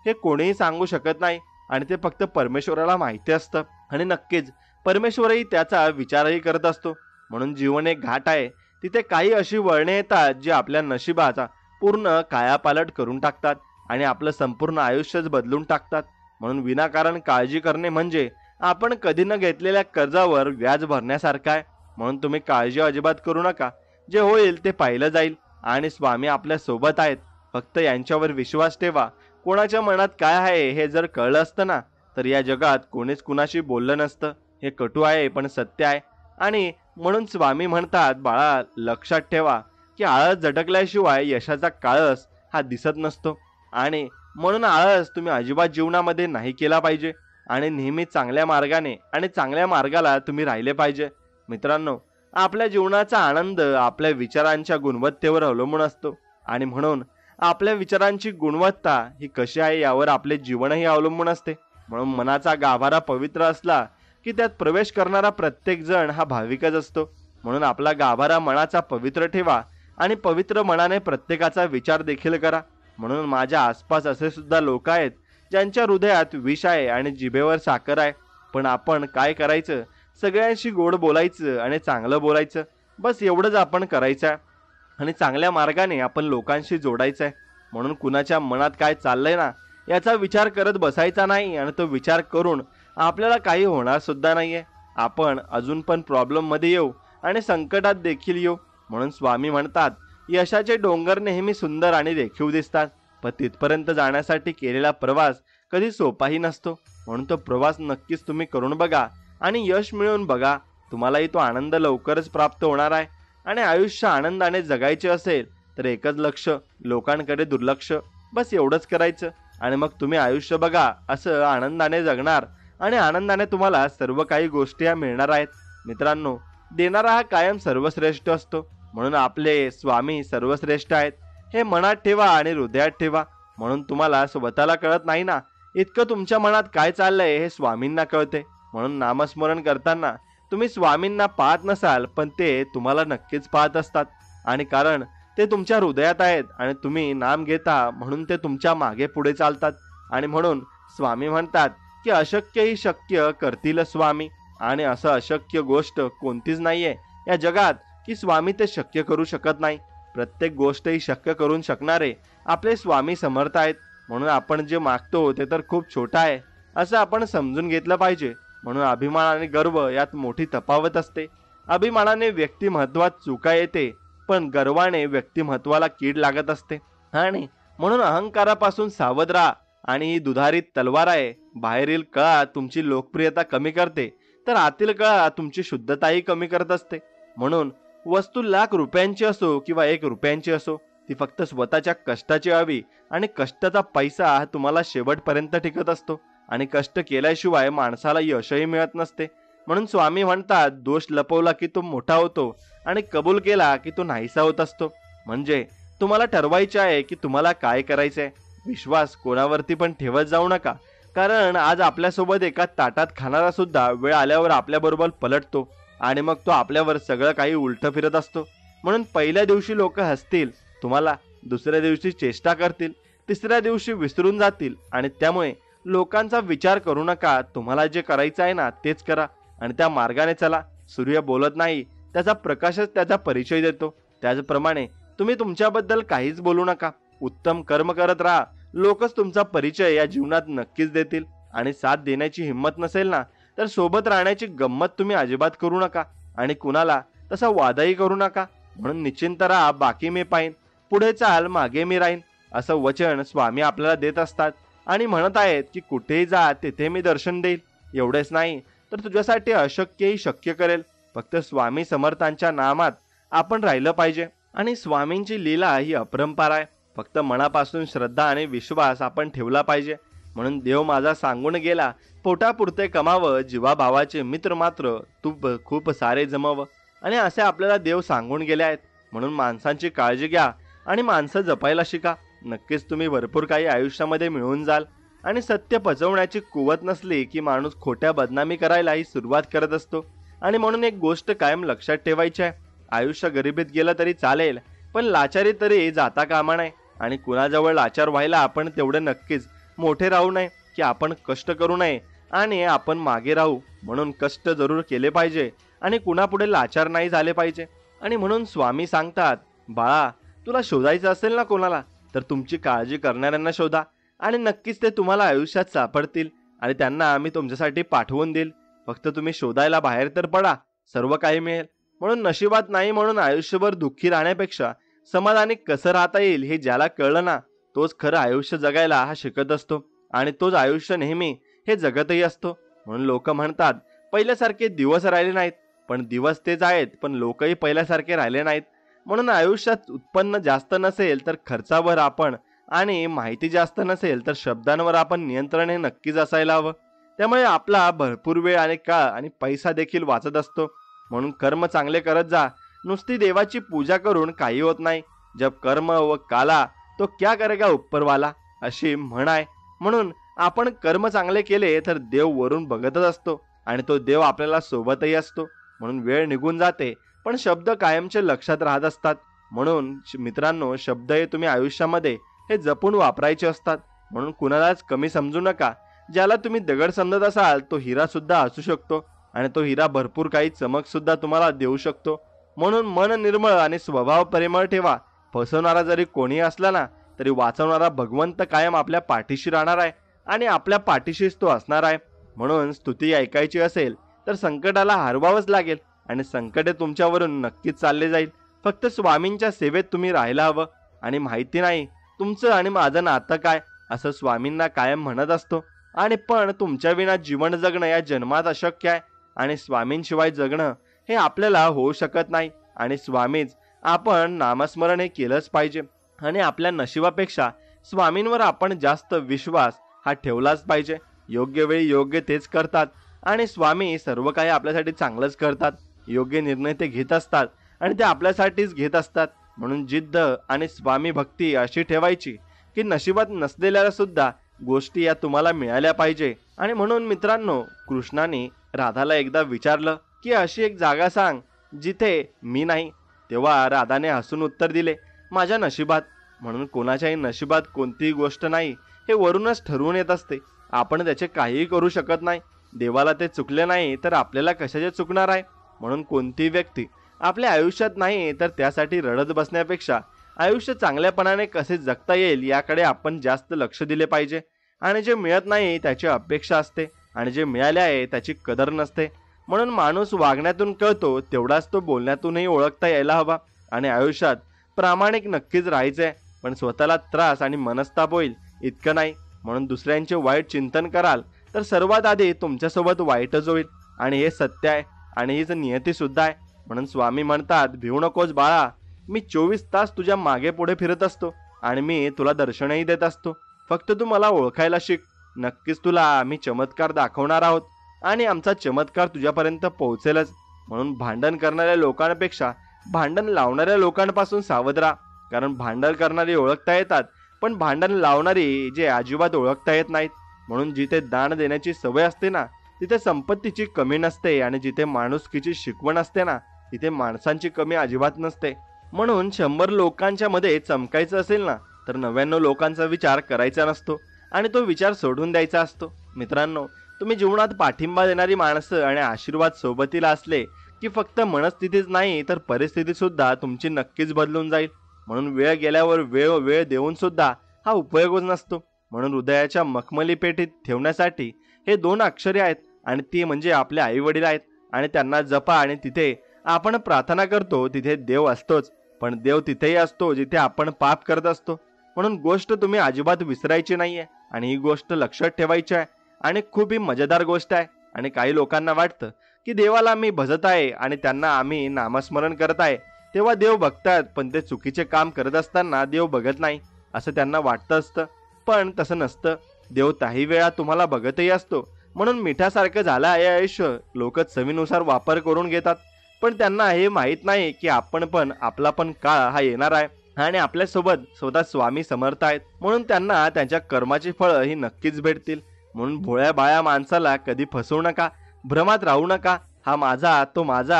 हे कोणीही सांगू शकत नाही, आणि ते फक्त परमेश्वराला माहिती असतं. आणि नक्कीच परमेश्वरही त्याचा विचारही करत असतो. म्हणून जीवन एक घाट आहे, तिथे काही अशी वळणे येतात जी आपल्या नशिबाचा पूर्ण कायापालट करून टाकतात आणि आपलं संपूर्ण आयुष्यच बदलून टाकतात. म्हणून विनाकारण काळजी करणे म्हणजे आपण कधी न घेतलेल्या कर्जावर व्याज भरण्यासारखं आहे. म्हणून तुम्ही काळजी अजिबात करू नका. जे होईल ते पाहिलं जाईल, आणि स्वामी आपल्या सोबत आहेत. फक्त यांच्यावर विश्वास ठेवा. कोणाच्या मनात काय आहे हे जर कळलं असतं ना, तर या जगात कोणीच कुणाशी बोललं नसतं. हे कटू आहे पण सत्य आहे. आणि म्हणून स्वामी म्हणतात, बाळा लक्षात ठेवा की आळस झटकल्याशिवाय यशाचा काळस हा दिसत नसतो. आणि म्हणून आळस तुम्ही अजिबात जीवनामध्ये नाही केला पाहिजे, आणि नेहमी चांगल्या मार्गाने आणि चांगल्या मार्गाला तुम्ही राहिले पाहिजे. मित्रांनो, आपल्या जीवनाचा आनंद आपल्या विचारांच्या गुणवत्तेवर अवलंबून असतो, आणि म्हणून आपल्या विचारांची गुणवत्ता ही कशी आहे यावर आपले जीवनही अवलंबून असते. म्हणून मनाचा गाभारा पवित्र असला की त्यात प्रवेश करणारा प्रत्येक जण हा भाविकच असतो. म्हणून आपला गाभारा मनाचा पवित्र ठेवा, आणि पवित्र मनाने प्रत्येकाचा विचार देखील करा. म्हणून माझ्या आसपास असे सुद्धा लोक आहेत ज्यांच्या हृदयात विष आहे आणि जिभेवर साखर आहे. पण आपण काय करायचं? सगळ्यांशी गोड बोलायचं आणि चांगलं बोलायचं, बस एवढंच आपण करायचं आहे. आणि चांगल्या मार्गाने आपण लोकांशी जोडायचं आहे. म्हणून कुणाच्या मनात काय चाललंय ना याचा विचार करत बसायचा नाही, आणि तो विचार करून आपल्याला काही होणार सुद्धा नाहीये. आपण अजून पण प्रॉब्लेम मध्ये येऊ आणि संकटात देखील येऊ. म्हणून स्वामी म्हणतात, यशाचे डोंगर नेहमी सुंदर आणि रेखीव दिसतात, पण तिथपर्यंत जाण्यासाठी केलेला प्रवास कधी सोपाही नसतो. म्हणून तो प्रवास नक्कीच तुम्ही करून बघा आणि यश मिळवून बघा. तुम्हालाही तो आनंद लवकरच प्राप्त होणार आहे. आणि आयुष्य आनंदाने जगायचे असेल तर एकच लक्ष, लोकांकडे दुर्लक्ष, बस एवढंच करायचं. आणि मग तुम्ही आयुष्य बघा असं आनंदाने जगणार, आणि आनंदाने तुम्हाला सर्व काही गोष्टी या मिळणार आहेत. मित्रांनो, देणारा हा कायम सर्वश्रेष्ठ असतो. म्हणून आपले स्वामी सर्वश्रेष्ठ आहेत हे मनात ठेवा आणि हृदयात ठेवा. म्हणून तुम्हाला स्वतःला कळत नाही ना इतकं तुमच्या मनात काय चाललंय हे स्वामींना कळते. म्हणून नामस्मरण करताना तुम्ही स्वामींना पाहत नसाल, पण ते तुम्हाला नक्कीच पाहत असतात. आणि कारण ते तुमच्या हृदयात आहेत आणि तुम्ही नाम घेता म्हणून ते तुमच्या मागे पुढे चालतात. आणि म्हणून स्वामी म्हणतात की अशक्यही शक्य करतील स्वामी. आणि असं अशक्य गोष्ट कोणतीच नाहीये या जगात की स्वामी ते शक्य करू शकत नाही. प्रत्येक गोष्ट ही शक्य करून शकणारे आपले स्वामी समर्थ आहेत. म्हणून आपण जे मागतो ते तर खूप छोटा आहे असं आपण समजून घेतलं पाहिजे. म्हणून अभिमान आणि गर्व यात मोठी तफावत असते. अभिमानाने व्यक्तिमत्वात चुका येते, पण गर्वाने व्यक्तिमत्वाला कीड लागत असते. आणि म्हणून अहंकारापासून सावध राहा. आणि ही दुधारी तलवार आहे. बाहेरील कळा तुमची लोकप्रियता कमी करते, तर आतील कळा तुमची शुद्धताही कमी करत असते. म्हणून वस्तू लाख रुपयांची असो किंवा 1 रुपयांची असो, ती फक्त स्वतःच्या कष्टाची हवी. आणि कष्टाचा पैसा हा तुम्हाला शेवटपर्यंत टिकत असतो. आणि कष्ट केल्याशिवाय माणसाला यशही मिळत नसते. म्हणून स्वामी म्हणतात, दोष लपवला की तो मोठा होतो, आणि कबूल केला की तो नाहीसा होत असतो. म्हणजे तुम्हाला ठरवायचे आहे की तुम्हाला काय करायचंय. विश्वास कोणावरती पण ठेवत जाऊ नका, कारण आज आपल्यासोबत एका ताटात खाणारा सुद्धा वेळ आल्यावर आपल्याबरोबर पलटतो, आणि मग तो आपल्यावर सगळं काही उलट फिरत असतो. म्हणून पहिल्या दिवशी लोक हसतील तुम्हाला, दुसऱ्या दिवशी चेष्टा करतील, तिसऱ्या दिवशी विसरून जातील. आणि त्यामुळे लोकांचा विचार करू नका. तुम्हाला जे करायचं आहे ना तेच करा, आणि त्या मार्गाने चला. सूर्य बोलत नाही, त्याचा प्रकाशच त्याचा परिचय देतो. त्याचप्रमाणे तुम्ही तुमच्याबद्दल काहीच बोलू नका. उत्तम कर्म करत राहा. लोकच तुमचा परिचय या जीवनात नक्कीच देतील. आणि साथ देण्याची हिंमत नसेल ना, तर सोबत राहण्याची गंमत तुम्ही अजिबात करू नका. आणि कुणाला तसा वादही करू नका. म्हणून निश्चिंत राहा, बाकी मी पाहीन. पुढे चाल, मागे मी राहीन. असं वचन स्वामी आपल्याला देत असतात, आणि म्हणत आहेत की कुठेही जा तिथे मी दर्शन देईल. एवढेच नाही तर तुझ्यासाठी अशक्यही शक्य करेल. फक्त स्वामी समर्थांच्या नामात आपण राहिलं पाहिजे. आणि स्वामींची लीला ही अपरंपार आहे. फक्त मनापासून श्रद्धा आणि विश्वास आपण ठेवला पाहिजे. म्हणून देव माझा सांगून गेला, पोटापुरते कमावं, जीवाभावाचे मित्र मात्र तू खूप सारे जमव. आणि असे आपल्याला देव सांगून गेले आहेत. म्हणून माणसांची काळजी घ्या आणि माणसं जपायला शिका. नक्कीच तुम्ही भरपूर काही आयुष्यामध्ये मिळवून जाल. आणि सत्य पचवण्याची कुवत नसली की माणूस खोट्या बदनामी करायला ही सुरुवात करत असतो. आणि म्हणून एक गोष्ट कायम लक्षात ठेवायची आहे, आयुष्य गरिबीत गेलं तरी चालेल, पण लाचारी तरी जाता कामा नये. आणि कुणाजवळ लाचार व्हायला आपण तेवढे नक्कीच मोठे राहू नये की आपण कष्ट करू नये आणि आपण मागे राहू. म्हणून कष्ट जरूर केले पाहिजे आणि कुणापुढे लाचार नाही झाले पाहिजे. आणि म्हणून स्वामी सांगतात, बाळा तुला शोधायचं असेल ना कोणाला, तर तुमची काळजी करणाऱ्यांना शोधा आणि नक्कीच ते तुम्हाला आयुष्यात सापडतील आणि त्यांना आम्ही तुमच्यासाठी पाठवून देईल. फक्त तुम्ही शोधायला बाहेर तर पडा, सर्व काही मिळेल. म्हणून नशिबात नाही म्हणून आयुष्यभर दुःखी राहण्यापेक्षा समाधानी कसं राहता येईल हे ज्याला कळलं ना, तोच खरं आयुष्य जगायला हा शिकत असतो आणि तोच आयुष्य नेहमी हे जगतही असतो. म्हणून लोक म्हणतात पहिल्यासारखे दिवस राहिले नाहीत, पण दिवस तेच आहेत, पण लोकही पहिल्यासारखे राहिले नाहीत. म्हणून आयुष्यात उत्पन्न जास्त नसेल तर खर्चावर आपण आणि माहिती जास्त नसेल तर शब्दांवर आपण नियंत्रण हे नक्कीच असायला हवं. त्यामुळे आपला भरपूर वेळ आणि काळ आणि पैसा देखील वाचत असतो. म्हणून कर्म चांगले करत जा. नुसती देवाची पूजा करून काही होत नाही. जब कर्म व काला तो क्या करेगा उपरवाला, अशी म्हण आहे. म्हणून आपण कर्म चांगले केले तर देव वरून बघतच असतो आणि तो देव आपल्याला सोबतही असतो. म्हणून वेळ निघून जाते पण शब्द कायमचे लक्षात राहत असतात. म्हणून मित्रांनो, शब्द हे तुम्ही आयुष्यामध्ये हे जपून वापरायचे असतात. म्हणून कुणालाच कमी समजू नका. ज्याला तुम्ही दगड समजत असाल तो हिरा सुद्धा असू शकतो आणि तो हिरा भरपूर काही चमक सुद्धा तुम्हाला देऊ शकतो. म्हणून मन निर्मळ आणि स्वभाव प्रेमळ ठेवा. फसवणारा जरी कोणी असला ना तरी वाचवणारा भगवंत कायम आपल्या पाठीशी राहणार आहे आणि आपल्या पाठीशीच तो असणार आहे. म्हणून स्तुती ऐकायची असेल तर संकटाला हरवावंच लागेल आणि संकटे तुमच्यावरून नक्कीच चालले जाईल. फक्त स्वामींच्या सेवेत तुम्ही राहायला हवं. आणि माहिती नाही तुमचं आणि माझं नातं काय, असं स्वामींना कायम म्हणत असतो. आणि पण तुमच्या विना जीवन जगणं या जन्मात अशक्य आहे आणि स्वामींशिवाय जगणं हे आपल्याला होऊ शकत नाही. आणि स्वामीच आपण नामस्मरण हे केलंच पाहिजे. आणि आपल्या नशिबापेक्षा स्वामींवर आपण जास्त विश्वास हा ठेवलाच पाहिजे. योग्य वेळी योग्य तेच करतात आणि स्वामी सर्व काही आपल्यासाठी चांगलंच करतात. योग्य निर्णय ते घेत असतात आणि ते आपल्यासाठीच घेत असतात. म्हणून जिद्द आणि स्वामी भक्ती अशी ठेवायची की नशिबात नसलेल्या सुद्धा गोष्टी या तुम्हाला मिळाल्या पाहिजे. आणि म्हणून मित्रांनो, कृष्णाने राधाला एकदा विचारलं की अशी एक जागा सांग जिथे मी नाही. तेव्हा राधाने हसून उत्तर दिले, माझ्या नशिबात. म्हणून कोणाच्याही नशिबात कोणतीही गोष्ट नाही हे वरूनच ठरवून येत असते. आपण त्याचे काहीही करू शकत नाही. देवाला ते चुकले नाही तर आपल्याला कशाचे चुकणार आहे. म्हणून कोणतीही व्यक्ती आपल्या आयुष्यात नाही तर त्यासाठी रडत बसण्यापेक्षा आयुष्य चांगल्यापणाने कसे जगता येईल याकडे आपण जास्त लक्ष दिले पाहिजे. आणि जे मिळत नाही त्याची अपेक्षा असते आणि जे मिळाले आहे त्याची कदर नसते. म्हणून माणूस वागण्यातून कळतो तेवढाच तो बोलण्यातूनही ओळखता यायला हवा. आणि आयुष्यात प्रामाणिक नक्कीच राहायचंय, पण स्वतःला त्रास आणि मनस्ताप होईल इतकं नाही. म्हणून दुसऱ्यांचे वाईट चिंतन कराल तर सर्वात आधी तुमच्यासोबत वाईटच होईल. आणि हे सत्य आहे आणि हीच नियती सुद्धा आहे. म्हणून स्वामी म्हणतात, भिवू नकोस बाळा, मी 24 तास तुझ्या मागे पुढे फिरत असतो आणि मी तुला दर्शनही देत असतो. फक्त तू मला ओळखायला शिक. नक्कीच तुला आम्ही चमत्कार दाखवणार आहोत आणि आमचा चमत्कार तुझ्यापर्यंत पोहोचेलच. म्हणून भांडण करणाऱ्या लोकांपेक्षा भांडण लावणाऱ्या लोकांपासून सावध राहा. कारण भांडण करणारी ओळखता येतात पण भांडण लावणारी जे अजिबात ओळखता येत नाहीत. म्हणून जिथे दान देण्याची सवय असते ना तिथे संपत्तीची कमी नसते आणि जिथे माणुसकीची शिकवण असते ना तिथे माणसांची कमी अजिबात नसते. म्हणून 100 लोकांच्या मध्ये चमकायचं असेल ना तर 99 लोकांचा विचार करायचा नसतो आणि तो विचार सोडून द्यायचा असतो. मित्रांनो, तुम्ही जीवनात पाठिंबा देणारी माणसं आणि आशीर्वाद सोबतीला असले की फक्त मनस्थितीच नाही तर परिस्थिती सुद्धा तुमची नक्कीच बदलून जाईल. म्हणून वेळ गेल्यावर वेळ देऊन सुद्धा हा उपयोगच नसतो. म्हणून हृदयाच्या मखमली पेटीत ठेवण्यासाठी हे 2 अक्षरे आहेत आणि ती म्हणजे आपले आई वडील आहेत. आणि त्यांना जपा. आणि तिथे आपण प्रार्थना करतो तिथे देव असतोच, पण देव तिथेही असतो जिथे आपण पाप करत असतो. म्हणून गोष्ट तुम्ही अजिबात विसरायची नाहीये आणि ही गोष्ट लक्षात ठेवायची आहे. आणि खूप ही मजेदार गोष्ट आहे. आणि काही लोकांना वाटतं की देवाला मी भजत आहे आणि त्यांना आम्ही नामस्मरण करत आहे, तेव्हा देव बघतात, पण ते चुकीचे काम करत असताना देव बघत नाही असं त्यांना वाटतं असतं. पण तसं नसतं. देव काही वेळा तुम्हाला बघतही असतो. म्हणून मिठासारखं झालं आहे आयुष्य. लोक चवीनुसार वापर करून घेतात, पण त्यांना हे माहीत नाही की आपला पण काळ हा येणार आहे आणि आपल्यासोबत स्वतः स्वामी समर्थ आहेत, म्हणून त्यांना त्यांच्या कर्माची फळं ही नक्कीच भेटतील. म्हणून भोळ्या बाळ्या माणसाला कधी फसवू नका, भ्रमात राहू नका. हा माझा, तो माझा,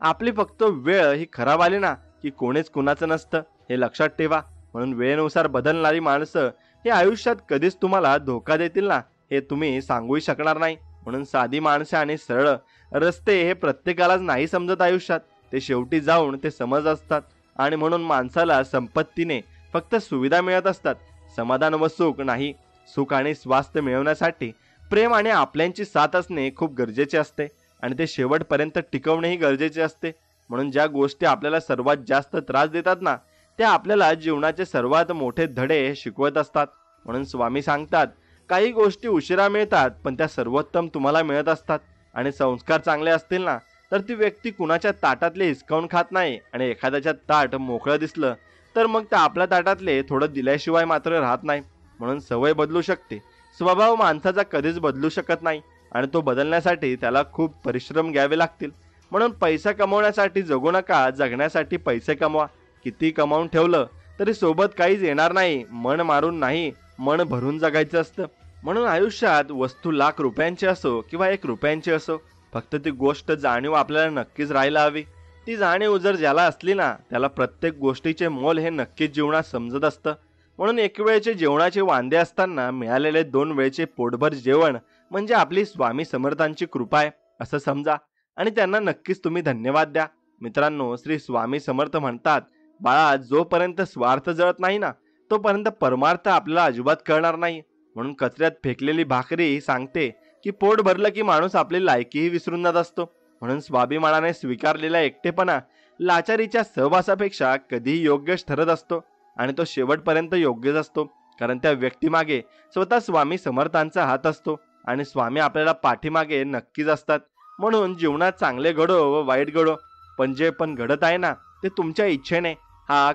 आपली फक्त वेळ ही खराब आली ना की कोणीच कुणाचं नसतं, हे लक्षात ठेवा. म्हणून वेळेनुसार बदलणारी माणसं हे आयुष्यात कधीच तुम्हाला धोका देतील ना, हे तुम्ही सांगूही शकणार नाही. म्हणून साधी माणसं आणि सरळ रस्ते हे प्रत्येकालाच नाही समजत आयुष्यात. ते शेवटी जाऊन ते समज असतात. आणि म्हणून माणसाला संपत्तीने फक्त सुविधा मिळत असतात, समाधान व सुख नाही. सुख आणि स्वास्थ्य मिळवण्यासाठी प्रेम आणि आपल्यांची साथ असणे खूप गरजेचे असते आणि ते शेवटपर्यंत टिकवणेही गरजेचे असते. म्हणून ज्या गोष्टी आपल्याला सर्वात जास्त त्रास देतात ना, त्या आपल्याला जीवनाचे सर्वात मोठे धडे शिकवत असतात. म्हणून स्वामी सांगतात, काही गोष्टी उशिरा मिळतात, पण त्या सर्वोत्तम तुम्हाला मिळत असतात. आणि संस्कार चांगले असतील ना, तर ती व्यक्ती कुणाच्या ताटातले हिसकावून खात नाही. आणि एखाद्याच्या ताट मोकळं दिसलं तर मग त्या आपल्या ताटातले थोडं दिल्याशिवाय मात्र राहत नाही. म्हणून सवय बदलू शकते, स्वभाव माणसाचा कधीच बदलू शकत नाही आणि तो बदलण्यासाठी त्याला खूप परिश्रम घ्यावे लागतील. म्हणून पैसा कमवण्यासाठी जगू नका, जगण्यासाठी पैसे कमवा. किती कमावून ठेवलं तरी सोबत काहीच येणार नाही. मन मारून नाही, मन भरून जगायचं असतं. म्हणून आयुष्यात वस्तू लाख रुपयांची असो किंवा 1 रुपयांची असो, फक्त ती गोष्ट जाणीव आपल्याला नक्कीच राहायला हवी. ती जाणीव जर ज्याला असली ना, त्याला प्रत्येक गोष्टीचे मोल हे नक्कीच जीवनात समजत असतं. म्हणून 1 वेळचे जेवणाचे वांदे असताना मिळालेले 2 वेळचे पोटभर जेवण म्हणजे आपली स्वामी समर्थांची कृपा आहे असं समजा आणि त्यांना नक्कीच तुम्ही धन्यवाद द्या. मित्रांनो, श्री स्वामी समर्थ म्हणतात, बाळा, जोपर्यंत स्वार्थ जळत नाही ना, तोपर्यंत परमार्थ आपल्याला अजिबात कळणार नाही. म्हणून कचऱ्यात फेकलेली भाकरी सांगते की पोट भरलं की माणूस आपली लायकीही विसरून जात असतो. म्हणून स्वाभिमानाने स्वीकारलेला एकटेपणा लाचारीच्या सहवासापेक्षा कधीही योग्यच ठरत असतो आणि तो शेवटपर्यंत योग्यच असतो, कारण त्या व्यक्तीमागे स्वतः स्वामी समर्थांचा हात असतो आणि स्वामी आपल्याला पाठीमागे नक्कीच असतात. म्हणून जीवनात चांगले घडो व वाईट घडो, पण जे पण घडत आहे ना, ते तुमच्या इच्छेने.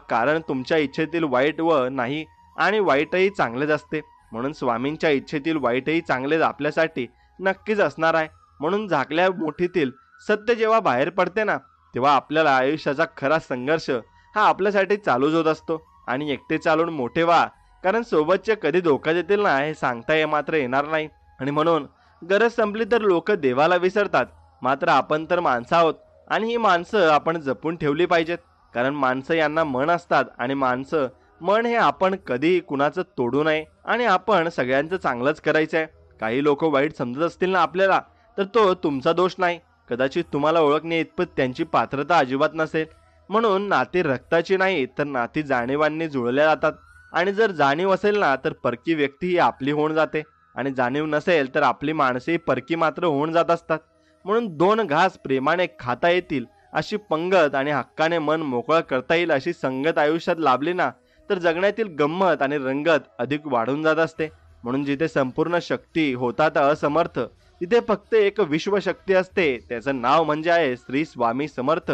कारण तुमच्या इच्छेतील वाईट व नाही आणि वाईटही चांगलेच असते. म्हणून स्वामींच्या इच्छेतील वाईटही चांगलेच आपल्यासाठी नक्कीच असणार आहे. म्हणून झाकल्या मुठीतील सत्य जेव्हा बाहेर पडते ना, तेव्हा आपल्याला आयुष्याचा खरा संघर्ष हा आपल्यासाठी चालूच होत असतो. आणि एकटे चालून मोठे व्हा, कारण सोबतचे कधी धोका देतील ना, हे सांगता मात्र येणार नाही. आणि म्हणून गरज संपली तर लोक देवाला विसरतात, मात्र आपण तर माणसं आहोत आणि ही माणसं आपण जपून ठेवली पाहिजेत. कारण माणसं यांना मन असतात आणि माणसं मन हे आपण कधी कुणाचं तोडू नये आणि आपण सगळ्यांचं चांगलंच करायचं आहे. काही लोक वाईट समजत असतील ना आपल्याला, तर तो तुमचा दोष नाही. कदाचित तुम्हाला ओळखणे इतपत त्यांची पात्रता अजिबात नसेल. म्हणून नाती रक्ताची नाही, तर नाती जाणीवांनी जुळल्या जातात. आणि जर जाणीव असेल ना, तर परकी व्यक्ती ही आपली होऊन जाते आणि जाणीव नसेल तर आपली माणसे परकी मात्र होऊन जात असतात. म्हणून 2 घास प्रेमाने खाता येतील अशी पंगत आणि हक्काने मन मोकळं करता येईल अशी संगत आयुष्यात लाभली ना, तर जगण्यातील गंमत आणि रंगत अधिक वाढून जात असते. म्हणून जिथे संपूर्ण शक्ती होतात असमर्थ, तिथे फक्त एक विश्वशक्ती असते. त्याचं नाव म्हणजे आहे श्री स्वामी समर्थ.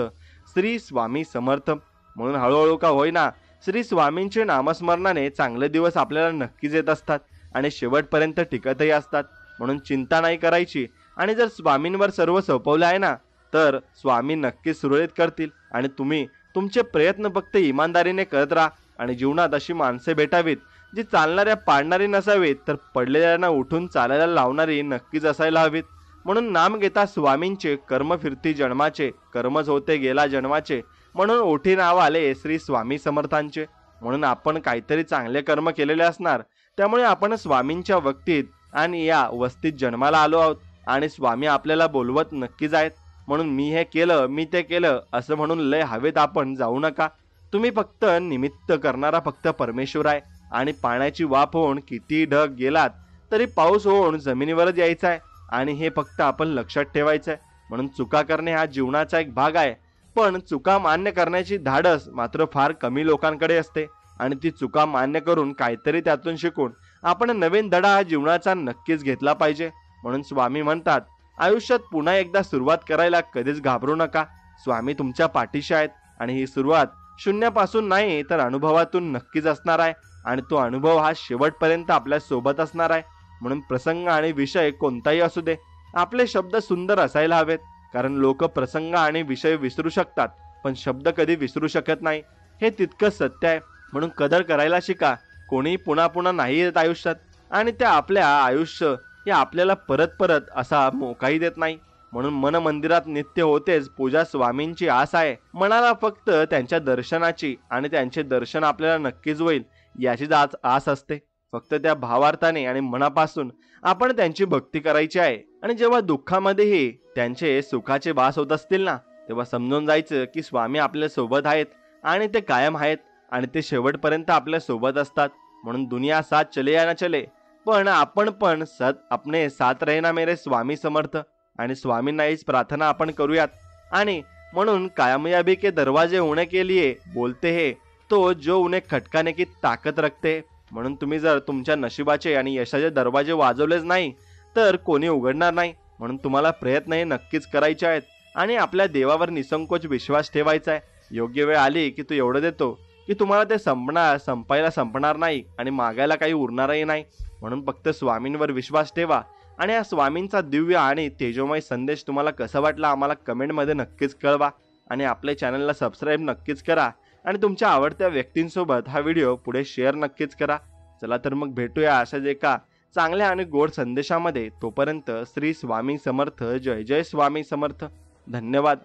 श्री स्वामी समर्थ. म्हणून हळूहळू का होईना श्री स्वामींचे नामस्मरणाने चांगले दिवस आपल्याला नक्कीच येत असतात आणि शेवटपर्यंत टिकतही असतात. म्हणून चिंता नाही करायची आणि जर स्वामींवर सर्व सोपवले आहे ना, तर स्वामी नक्कीच सुरळीत करतील आणि तुम्ही तुमचे प्रयत्न फक्त इमानदारीने करत राहा. आणि जीवनात अशी माणसे भेटावीत जी चालणाऱ्या पाडणारी नसावीत, तर पडलेल्यांना उठून चालायला लावणारी नक्कीच असायला हवीत. म्हणून नाम घेता स्वामींचे, कर्म फिरती जन्माचे, कर्मच होते गेला जन्माचे, म्हणून ओठी नाव आले श्री स्वामी समर्थांचे. म्हणून आपण काहीतरी चांगले कर्म केलेले असणार, त्यामुळे आपण स्वामींच्या वक्तीत आणि या वस्तीत जन्माला आलो आहोत आणि स्वामी आपल्याला बोलवत नक्कीच आहेत. म्हणून मी हे केलं, मी ते केलं असं म्हणून लय हवेत आपण जाऊ नका. तुम्ही फक्त निमित्त करणारा फक्त परमेश्वर आहे आणि पाण्याची वाफ होऊन किती ढग गेलात तरी पाऊस होऊन जमिनीवरच यायचा आहे आणि हे फक्त आपण लक्षात ठेवायचं आहे. म्हणून चुका करणे हा जीवनाचा एक भाग आहे, पण चुका मान्य करण्याची धाडस मात्र फार कमी लोकांकडे असते आणि ती चुका मान्य करून काहीतरी त्यातून शिकून आपण नवीन धडा हा जीवनाचा नक्कीच घेतला पाहिजे. म्हणून स्वामी म्हणतात, आयुष्यात पुन्हा एकदा सुरुवात करायला कधीच घाबरू नका. स्वामी तुमच्या पाठीशी आहेत आणि ही सुरुवात शून्यापासून नाही तर अनुभवातून नक्कीच असणार आहे आणि तो अनुभव हा शेवटपर्यंत आपल्या सोबत असणार आहे. म्हणून प्रसंग आणि विषय कोणताही असू दे, आपले शब्द सुंदर असायला हवेत. कारण लोक प्रसंग आणि विषय विसरू शकतात पण शब्द कधी विसरू शकत नाही, हे तितकंच सत्य आहे. म्हणून कदर करायला शिका. कोणी पुन्हा पुन्हा नाही येत आयुष्यात आणि ते आपल्या आयुष्य हे आपल्याला परत परत असा मोकाही देत नाही. म्हणून मन मंदिरात नित्य होतेच पूजा स्वामींची आस आहे. मनाला फक्त त्यांच्या दर्शनाची आणि त्यांचे दर्शन आपल्याला नक्कीच होईल याचीच आस असते. फक्त त्या भावार्थाने आणि मनापासून आपण त्यांची भक्ती करायची आहे. आणि जेव्हा दुःखामध्येही त्यांचे सुखाचे वास होत असतील ना, तेव्हा समजून जायचं की स्वामी आपल्या सोबत आहेत आणि ते कायम आहेत आणि ते शेवटपर्यंत आपल्या सोबत असतात. म्हणून दुनिया साथ चले या ना चले, पण आपण पण अपने साथ रहे ना मेरे स्वामी समर्थ. आणि स्वामींना हीच प्रार्थना आपण करूयात. आणि म्हणून कामयाबी के दरवाजे होने के लिए बोलते हैं तो जो उन्हें खटकाने की ताकद रखते. म्हणून तुम्ही जर तुमच्या नशिबाचे आणि यशाचे दरवाजे वाजवलेच नाही तर कोणी उघडणार नाही. म्हणून तुम्हाला प्रयत्न हे नक्कीच करायचे आहेत आणि आपल्या देवावर निसंकोच विश्वास ठेवायचा आहे. योग्य वेळ आली की तो एवढं देतो की तुम्हाला ते संपायला संपणार नाही आणि मागायला काही उरणारही नाही. म्हणून फक्त स्वामींवर विश्वास ठेवा. आणि हा स्वामींचा दिव्य आणि तेजोमय संदेश तुम्हाला कसा वाटला आम्हाला कमेंटमध्ये नक्कीच कळवा. आणि आपल्या चॅनलला सबस्क्राईब नक्कीच करा आणि तुमच्या आवडत्या व्यक्तींसोबत हा व्हिडिओ पुढे शेअर नक्कीच करा. चला तर मग भेटूया अशाच एका चांगल्या आणि गोड संदेशामध्ये. तोपर्यंत श्री स्वामी समर्थ. जय जय स्वामी समर्थ. धन्यवाद.